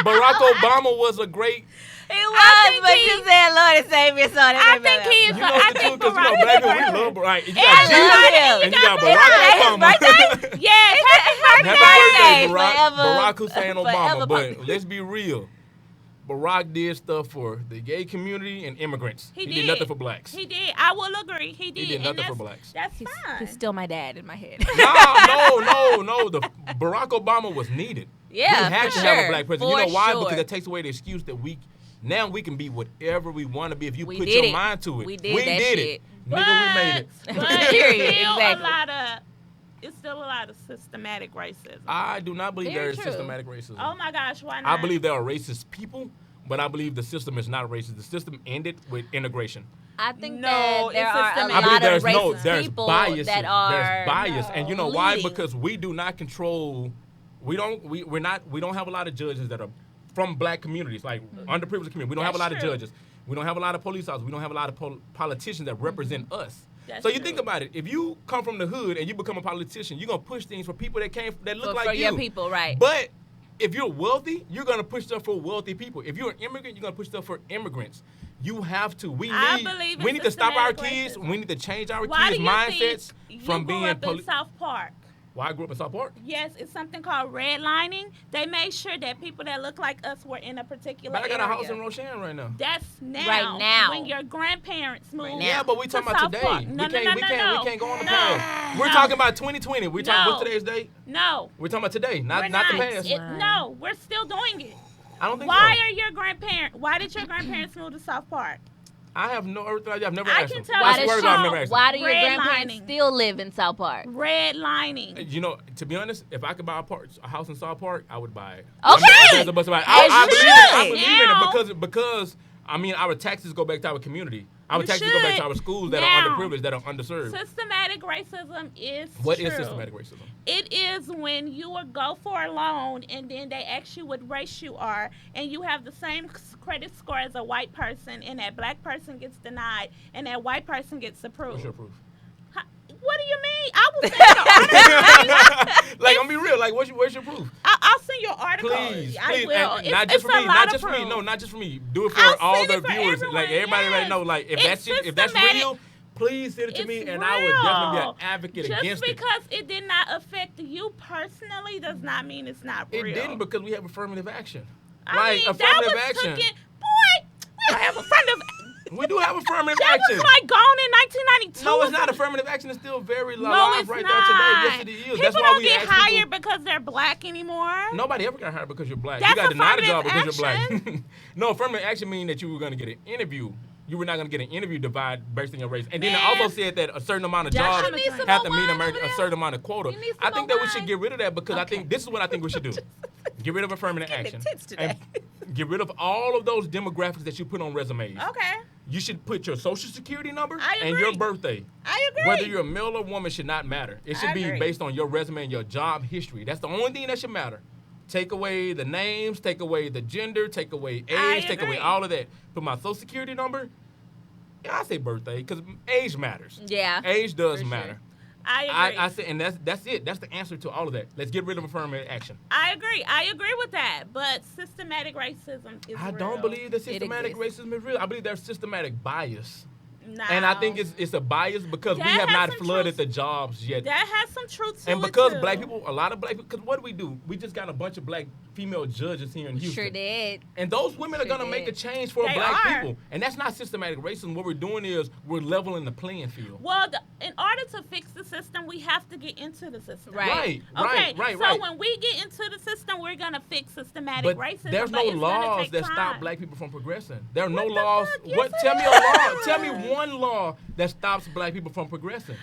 Barack Obama was a great. He I was, think but he- you said Lord and Savior, so that I made think me he laugh. is. You know I the think truth, because you know Barack black is people, we right. love Barack. You And got Jesus, him. and you got His Barack Obama. Yes, happy Happy birthday, birthday, Barack, forever- Barack Hussein forever Obama. But fuck- let's be real. Barack did stuff for the gay community and immigrants. He did did. nothing for blacks. He did. I will agree. He did. did and nothing for that's- blacks. That's He's, fine. he's still my dad in my head. No. The Barack Obama was needed. Yeah, we had for to have sure. a black president. For You know why? sure. Because it takes away the excuse that we can be whatever we want to be if you We put did your it. mind to it. We did that it. shit. Nigga, we made it. But Period, it's still exactly. it's still a lot of systematic racism. I do not believe Very there is true. systematic racism. Oh my gosh, why not? I believe there are racist people, but I believe the system is not racist. The system ended with integration. I think No, that there it's are a systematic. I lot believe of racist there's people bias. that are There's bias, and you know why? leading. Because we do not control. We don't have a lot of judges that are from black communities, like underprivileged communities. We don't have a lot That's of true. judges. We don't have a lot of police officers. We don't have a lot of politicians that represent us. That's so you true. think about it. If you come from the hood and you become a politician, you're gonna push things for people that look For- like for you. your people, right. But if you're wealthy, you're gonna push stuff for wealthy people. If you're an immigrant, you're gonna push stuff for immigrants. You have to. I believe We in need to stop our systematic kids. racism. We need to change our Why kids' do you mindsets think from you grew being up in South Park? Why I grew up in South Park? Yes, it's something called redlining. They made sure that people that look like us were in a particular But I got area. a house in Roshan right now. That's now. Right now. When your grandparents moved. now. Yeah, but we to talking about South today. Park. We No, can't no, no. we can't go on the No. past. We're No. talking about 2020. We're talking what's No. today's date? No. We're talking about today, not We're not the not. past. No, we're still doing it. I don't think Why so. are your grandparents? Why did your grandparents move to South Park? I have no earthly idea. I've never I asked can them. tell I you swear to God, I've never asked them. Why do your grandparents Redlining. still live in South Park? Redlining. You know, to be honest, if I could buy a house in South Park, I would buy it. Okay. I believe it. As I you believe should. in it because I mean our taxes go back to our community. Our You taxes go back to should. our schools that Now, are underprivileged, that are underserved. Systematic racism is What true. is systematic racism? It is when you would go for a loan and then they ask you what race you are, and you have the same credit score as a white person, and that black person gets denied, and that white person gets approved. What's your proof? What do you mean? I will send you an article. Like, I'm be real. Like, where's your proof? I'll send you an article. Please, I please, will. and not just for me, not just for me. No, not just for me. Do it for I'll all send the it for viewers. everyone, Like everybody already yes. know. Like if It's if that's systematic. real, please send it to me, It's and I would definitely be real. an advocate Just against it. because it did not affect you personally does not mean it's not It real. didn't because we have affirmative action. I Like mean, affirmative that was action. Boy, affirmative. We do have affirmative That action. was like gone in 1992. No, it's not affirmative action. It's still very No, alive it's right not. there today. Yes, it is. People That's why don't we get ask hired people. because they're black anymore. Nobody ever got hired because you're black. That's you got denied a job affirmative because you're black. No, affirmative action means that you were going to get an interview. You were not going to get an interview based on your race. And then Man. it also said that a certain amount of Josh, jobs you need some have to more meet wine over a there? certain amount of quota. You need some I think more that we should wine? get rid of that because I Okay. think this is what I think we should do. Get rid of affirmative action. tits today. And get rid of all of those demographics that you put on resumes. Okay. You should put your social security number I and your agree. birthday. I agree. Whether you're a male or woman should not matter. It should I be agree. based on your resume and your job history. That's the only thing that should matter. Take away the names, take away the gender, take away I age, take away agree. all of that. Put my social security number. Yeah, I say birthday because age matters. Yeah. Age does for sure. matter. I agree. I say, and that's it. That's the answer to all of that. Let's get rid of affirmative action. I agree. I agree with that. But systematic racism is I real. don't believe that systematic exists. racism is real. I believe there's systematic bias. No. And I think it's a bias because we That have has not some flooded truth. the jobs yet. That has some truth to And it, because too. black people, a lot of black people, because what do? We just got a bunch of black female judges here in Houston. Sure did. And those women are Sure going to make a did. change for They black are. people. And that's not systematic racism. What we're doing is we're leveling the playing field. Well, in order to fix the system, we have to get into the system. Right. Okay. Right. So when we get into the system, we're gonna fix systematic But racism. there's but no it's gonna laws take that time. stop black people from progressing. There are no What the laws. fuck? Yes, What? it Tell me a law. is. Tell me one law that stops black people from progressing.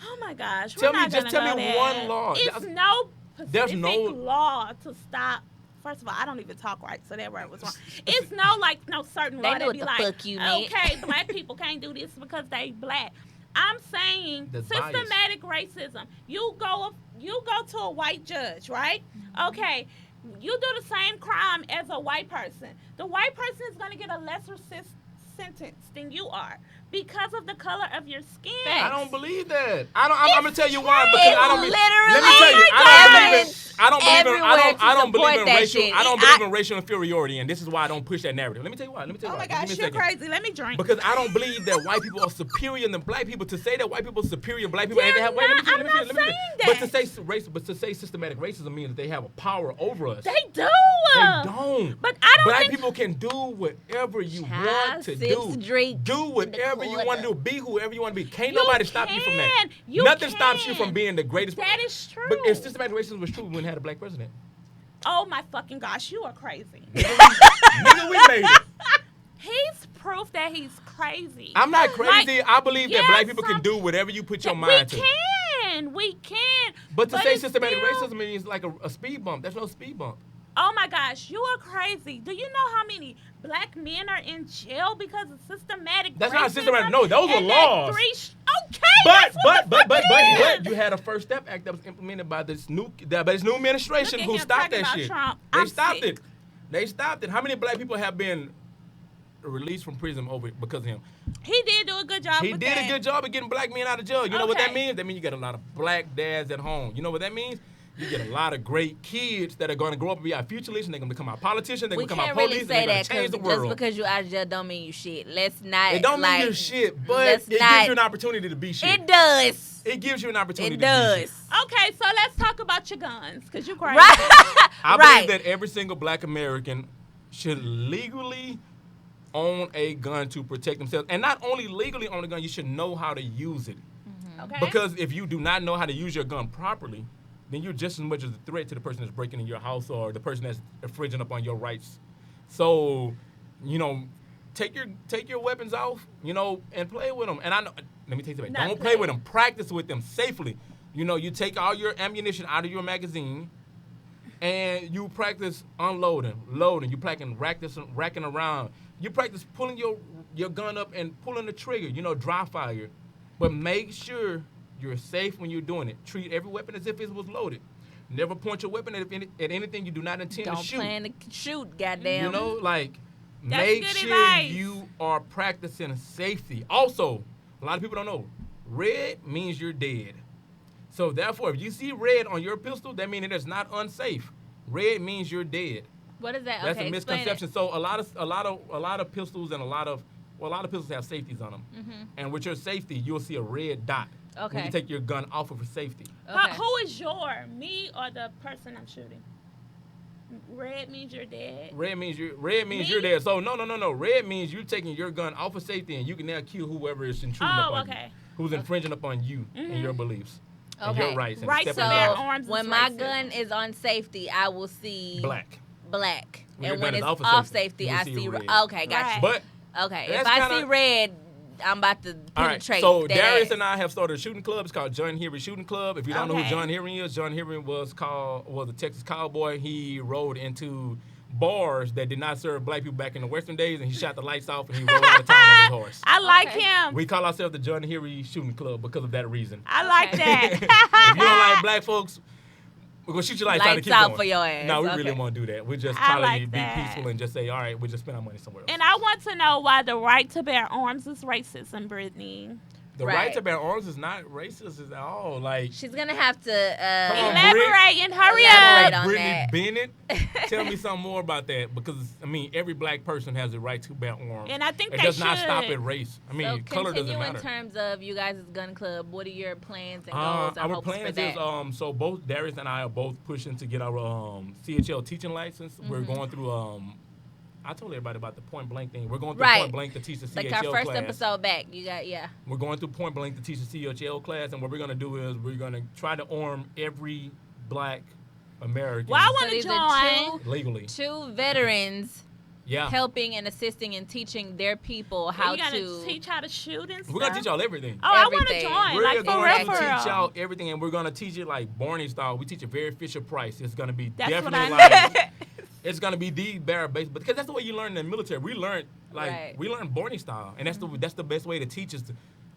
Oh my gosh. Tell we're me- not just gonna tell go me there. one law. It's There's- no there's specific no- law to stop. First of all, I don't even talk right, so that word was wrong. It's no certain They law knew that what be the like, fuck you meant. okay, black people can't do this because they black. I'm saying That's bias. systematic racism. You go to a white judge, right? Okay. You do the same crime as a white person. The white person is going to get a lesser sentence than you are because of the color of your skin. I don't believe that. I'm gonna tell you why because It's I don't. literally Let me tell you. I don't believe in. everywhere I don't to believe in support that racial. shit. I don't believe in racial inferiority, and this is why I don't push that narrative. Let me tell you why. Oh my Give gosh, me a you're second. crazy. Let me drink. Because I don't believe that white people are superior than black people. To say that white people are superior than black people, and they They're have. Wait, let me not- finish, I'm let me not finish, let me saying finish. that. But to say systematic racism means that they have a power over us. They do. They don't. But I don't Black think people can do whatever you Child want to sips do. drink Do in the whatever you want to do. corner. Be whoever you want to be. Can't You nobody stop you from that. can. You Nothing stops you can. from being the greatest. That is true. But if systematic racism was true, we wouldn't have a black president. Oh my fucking gosh, you are crazy. Nigga, we made it. He's proof that he's crazy. I'm not crazy. I believe that yes, black people can some- do whatever you put your we mind to. We can. But to say it's systematic still- racism means like a speed bump. There's no speed bump. Oh my gosh, you are crazy. Do you know how many black men are in jail because of systematic That's not racism? systematic. No, those are And laws. Okay, that's what the fuck it is. You had a First Step Act that was implemented by this new administration Look at who him stopped talking that about shit. Trump. They I'm stopped sick. it. They stopped it. How many black people have been released from prison over because of him? He did do a good job He with did that. a good job of getting black men out of jail. You know what that Okay. means? That means you get a lot of black dads at home. You know what that means? You get a lot of great kids that are going to grow up and be our future leaders. They're going to become our politicians. They're We going to become our can't police. really say and they're that going to change because the just world. because you out of jail don't mean you shit. Let's not. It don't mean like, you're shit, but let's it not- gives you an opportunity to be shit. It does. It gives you an opportunity It to be shit. does. Okay, so let's talk about your guns, because you crazy. Right. I right. believe that every single black American should legally own a gun to protect themselves. And not only legally own a gun, you should know how to use it. Okay. Because if you do not know how to use your gun properly, then you're just as much as a threat to the person that's breaking in your house or the person that's infringing upon your rights. So, take your weapons off, and play with them. And I know, let me take that back. Not Don't play. play with them. Practice with them safely. You take all your ammunition out of your magazine, and you practice unloading, loading. You practice racking around. You practice pulling your gun up and pulling the trigger. Dry fire. But make sure you're safe when you're doing it. Treat every weapon as if it was loaded. Never point your weapon at anything you do not intend Don't to shoot. plan to shoot, goddamn. That's Make good sure advice. you are practicing safety. Also, a lot of people don't know, red means you're dead. So therefore, if you see red on your pistol, that means it is not unsafe. Red means you're dead. What is that? That's okay, a explain misconception. So a lot of pistols and a lot of pistols have safeties on them. Mm-hmm. And with your safety, you'll see a red dot when Okay. you take your gun off of for safety. it. Okay. Who is your, me or the person I'm shooting? Red means you're dead. Red means you're dead. So no. Red means you're taking your gun off of safety and you can now kill whoever is intruding upon you. Who's infringing upon you and your beliefs and your rights. Right to stepping bear out. arms. When is my racism. gun is on safety, I will see Black. And When your when gun is it's off of off safety, safety, you'll I see see red. Okay, gotcha. Right. But Okay, if that's I kinda- see red, I'm about to all right, penetrate. so that Darius ass. and I have started a shooting club. It's called John Henry Shooting Club. If you don't know who Okay. John Henry is, John Henry was a Texas cowboy. He rode into bars that did not serve black people back in the Western days, and he shot the lights off and he rode out of town on his horse. I like Okay. him. We call ourselves the John Henry Shooting Club because of that reason. I like Okay. that. If you don't like black folks, we're gonna shoot your lights out and Lights keep out going. for your ass. No, we Okay. really won't do that. We just I probably like be that. peaceful and just say, all right, we'll just spend our money somewhere else. And I want to know why the right to bear arms is racism, Brittany. The Right. right to bear arms is not racist at all. Like, She's gonna have to Come on, Elaborate and hurry Elaborate up. on Brittany that. Bennett, tell me something more about that because I mean every black person has the right to bear arms. And I think it they does not should. stop at race. I mean, So color doesn't continue in matter. terms of you guys' gun club. What are your plans and goals and Our hopes for plans that? is so both Darius and I are both pushing to get our CHL teaching license. We're Mm-hmm. going through I told everybody about the point blank thing. We're going through Right. point blank to teach the CHL like our first class. episode back, you got We're going through point blank to teach the CHL class, and what we're going to do is we're going to try to arm every black American Well, I So want to these are join. legally. two veterans Yeah. helping and assisting and teaching their people how you gotta to teach how to shoot and stuff. We're going to teach y'all everything. Oh, I want to everything. join. We're Like for going real, to for teach real. y'all everything, and we're going to teach it like Barney style. We teach it very Fisher Price. It's going to be That's what definitely I like, it's going to be the bare base, because that's the way you learn in the military. We learned Right. we learned Barney style, and that's the best way to teach us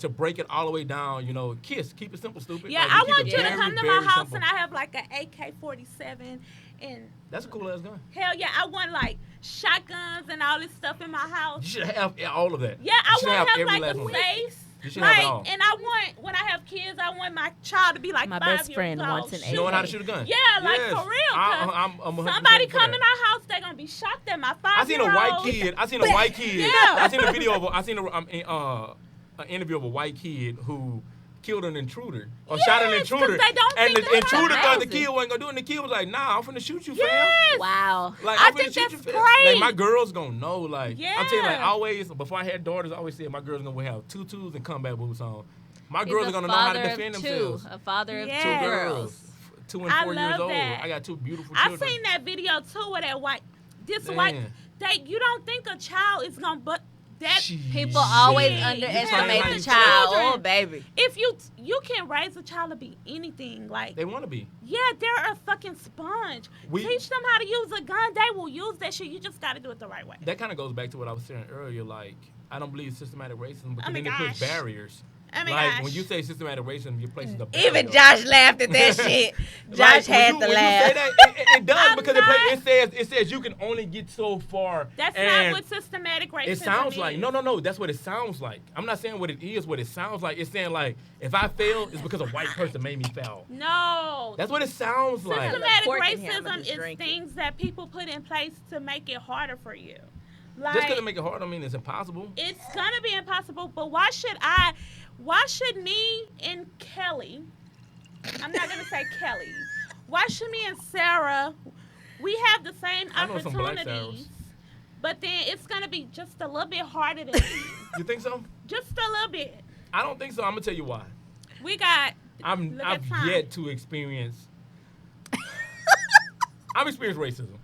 to break it all the way down. You know, keep it simple, stupid. Yeah, Like, we I keep want it you to very, come to very my house simple. and I have like an AK-47 and That's a cool ass gun. hell yeah, I want like shotguns and all this stuff in my You house. should have all of that. Yeah, I You should want to have every like last a one. safe. You should Like, have it all. and I want when I have kids, I want my child to be like My 5 best years friend old. wants an shooting. Knowing how to shoot a gun. Yeah, like Yes. for real. 'cause I'm 100% somebody for come that. in our house, they're gonna be shocked at my 5-year-old. I seen a white kid. Yeah. I seen a video of. I seen an interview of a white kid who killed an intruder or shot an Yes, 'cause intruder, they don't and think the that's intruder thought the amazing. kid wasn't gonna do it. And the kid was like, "Nah, I'm finna shoot you, fam." Yes. Wow. Like, I I'm finna think shoot that's you, fam. great. Like, my girls gonna know. Like, I'm telling you, like, Yeah. always before I had daughters, I always said my girls gonna have tutus and combat boots on. My He's girls a are gonna know how to father of defend two, themselves. A father of Yes. two Two girls. girls, 2 and I 4 years love old. that. I got 2 beautiful I've children. seen that video too where that white Man. you don't think a child is gonna but that Jeez. People always Shit. underestimate Yeah. the child. Children. Oh, baby. if you can raise a child to be anything, like They want to be. yeah, they're a fucking sponge. We- Teach them how to use a gun, they will use that shit. You just gotta do it the right way. That kind of goes back to what I was saying earlier. Like, I don't believe systematic racism because Oh my then it puts gosh. barriers. Oh my like gosh. when you say systematic racism, you're placing a barrier. Even Josh laughed at that shit. Josh Like, had to when laugh. You say that, it does I'm because not- it says you can only get so far. That's and not what systematic racism it sounds is. like. No. That's what it sounds like. I'm not saying what it is. What it sounds like. It's saying like if I fail, it's because a white person made me fail. No. That's what it sounds like. Systematic Pork in here, I'ma racism just is drink it. things that people put in place to make it harder for you. Like, Just because it make it hard, don't mean it's impossible. it's gonna be impossible, but why should me and Kelly, I'm not gonna say Kelly, why should me and Sarah, we have the same I know some black opportunities, Sarahs. but then it's gonna be just a little bit harder than you. You think so? Just a little bit. I don't think so. I'm gonna tell you why. We got, I've Look at time. yet to experience. I've experienced racism,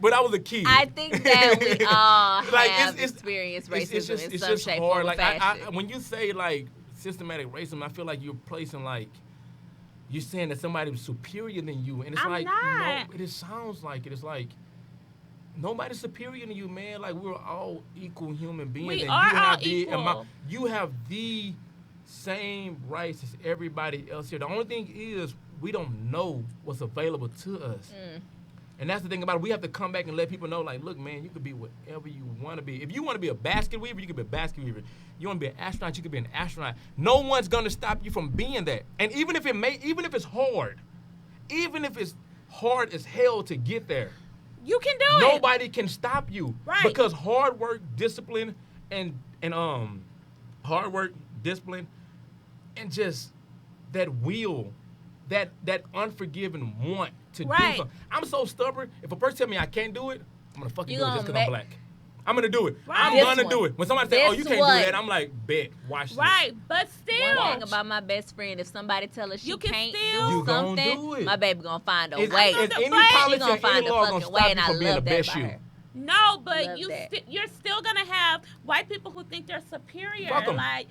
but I was a kid. I think that we all Like, have it's- experienced It's- racism it's just, in it's some just shape, hard. form, or Like fashion. when you say like systematic racism, I feel like you're placing like you're saying that somebody was superior than you, and it's I'm like not. no, it sounds like it. It's like nobody's superior than you, man. Like we're all equal human beings. We and are you have all the equal. you have the same rights as everybody else here. The only thing is we don't know what's available to us. And that's the thing about it. We have to come back and let people know, like, look, man, you could be whatever you want to be. If you want to be a basket weaver, you could be a basket weaver. You want to be an astronaut, you could be an astronaut. No one's gonna stop you from being that. And even if it's hard as hell to get there, you can do it. nobody can stop you. Right. Because hard work, discipline, and hard work, discipline, and just that will that unforgiving want to do Right. something. I'm so stubborn. If a person tell me I can't do it, I'm gonna fucking You do it just gonna because I'm black. I'm gonna do it. Right. I'm This gonna one. do it. When somebody say, "Oh, you This can't one. do that," I'm like, "Bet, watch this." Right, but still. One thing about my best friend, if somebody tell her she You can can't still- You do gonna something, do it. my baby gonna find a It's, way. it's any But- policy She gonna and find any a law gonna fucking way, stop and you I from being the love that best about you. her. No, but Love that. you're still gonna have white people who think they're superior. Fuck 'em. Like,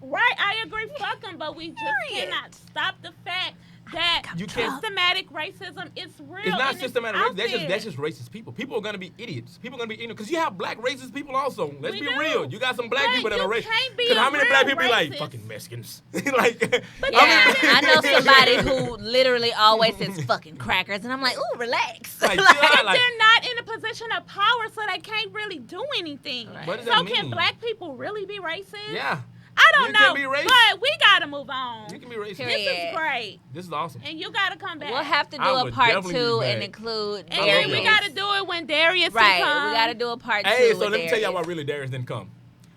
right? I agree. Fuck them, but we just Period. cannot stop the fact that You can't- systematic racism is real. It's not and systematic out racism. That's there. just racist people. People are gonna be idiots. People are gonna be ignorant because you have black racist people also. Let's We be do. real. You got some black But people that you are racist. can't be Because how a many real black people be like racist. fucking Mexicans? Like, Yeah, I know somebody who literally always says fucking crackers, and I'm like, ooh, relax. Like, Like, chill out, like- They're not in a position of power, so they can't really do anything. Right. What does So that can mean? black people really be racist? Yeah, I don't You know. can be racist. But we gotta move on. you can be racist. Period. This is great, This is awesome. and you gotta come back. we'll have to do I a would part definitely be 2 back. and include and then we Darius. gotta do it when Darius Right, comes. we gotta do a part 2. Hey, so with let me tell y'all why Darius. really Darius didn't come.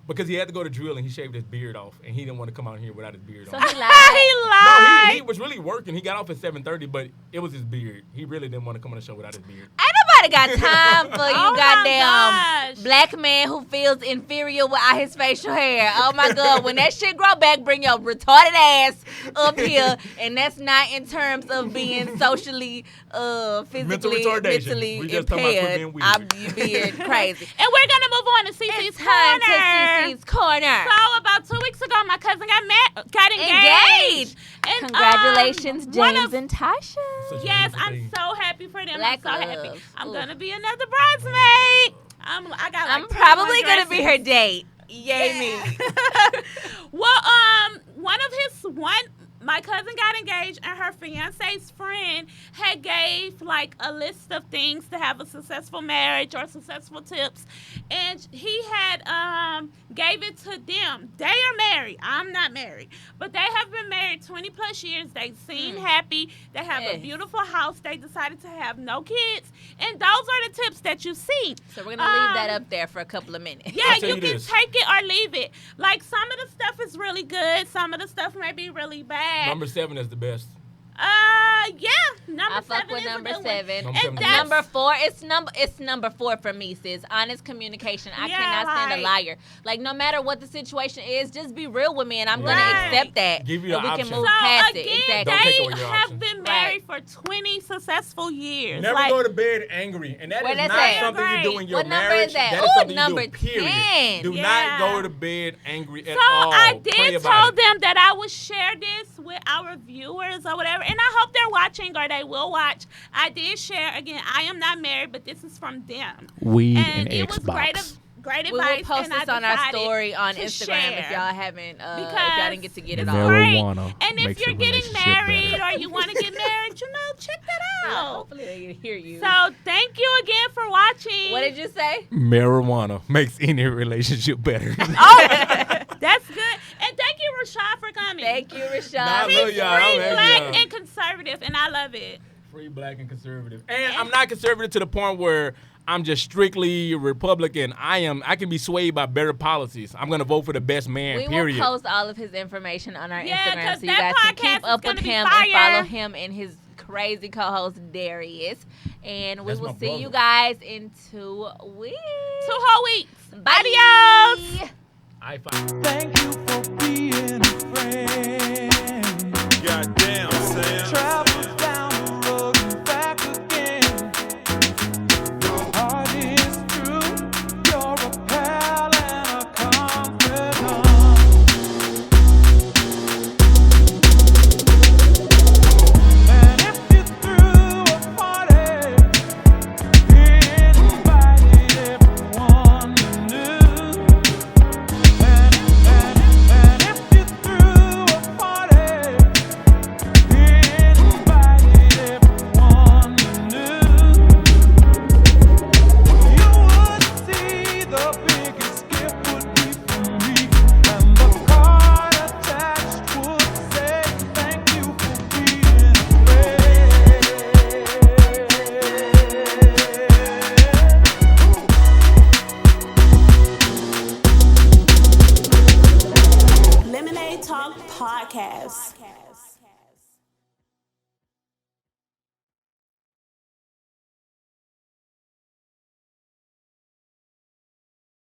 Because he had to go to drill and he shaved his beard off, and he didn't want to come out here without his beard So on. he lied. He No, lied. he was really working. He got off at 7:30, but it was his beard. He really didn't want to come on the show without his beard. Ain't nobody got time for you Oh my goddamn gosh. black man who feels inferior without his facial hair. Oh my god, when that shit grow back, bring your retarded ass up here. And that's not in terms of being socially, physically, retardation. mentally We just talking about quit impaired. being weird. I'm being crazy. And we're gonna move on to Cece's It's time to corner. Cece's corner. So about 2 weeks ago, my cousin got engaged. Engaged. And, Congratulations, one James of- and Tasha. Such a Yes, beautiful I'm thing. so happy for them. Black I'm so happy. love. I'm Ooh. gonna be another bridesmaid. I got. Like I'm 21 probably gonna be dresses. her date. Yay me. Well, my cousin got engaged, and her fiance's friend had gave like a list of things to have a successful marriage or successful tips, and he had gave it to them. They are married. I'm not married, but they have been married 20 plus years. They seem happy. They have a Yes. beautiful house. They decided to have no kids, and those are the tips that you see. So we're gonna leave that up there for a couple of minutes. Yeah, I'll tell you you can this. take it or leave it. Like, some of the stuff is really good. Some of the stuff may be really bad. Number 7 is the best. Yeah. Number I 7 fuck with is a number good one. 7. Number And 7 is that's- Number 4, it's number 4 for me, sis. Honest communication. I Yeah, cannot stand a like- liar. Like, no matter what the situation is, just be real with me, and I'm Right. gonna accept that. Give you and an we can option. move So, past again, it. Exactly. Don't take they away your have option. been married for 20 successful years. Never Like, go to bed angry, and that What is is not that? something you do in your What number marriage. is that? is Ooh, something number you do, period. 10. Do Yeah. not go to bed angry at So all. I Pray did about tell it. them that I would share this with our viewers or whatever, and I hope they're watching or they will watch. I did share, again, I am not married, but this is from them. Weed And and it was great Xbox. great We advice. will post and this I on our decided story on to Instagram if share. y'all haven't, if y'all Because didn't get to get The it all. marijuana And if makes you're a getting relationship married better. or you want to get married, check that out. Hopefully they can hear you. So thank you again for watching. What did you say? Marijuana makes any relationship better. Oh, that's good. And thank you, Rashad, for coming. Thank you, Rashad. Nah, I He's love free, y'all. I'm happy black, y'all. and conservative, and I love it. Free, black, and conservative. And I'm not conservative to the point where I'm just strictly Republican. I can be swayed by better policies. I'm gonna vote for the best man. We period. will post all of his information on our Yeah, Instagram 'cause so you that guys can podcast keep is up with gonna be him fire. and follow him and his crazy co-host Darius. And we That's will my see brother. you guys in 2 weeks. 2 whole weeks. Bye. Adios. I find. Thank you for being a friend. Goddamn, Sam. Travel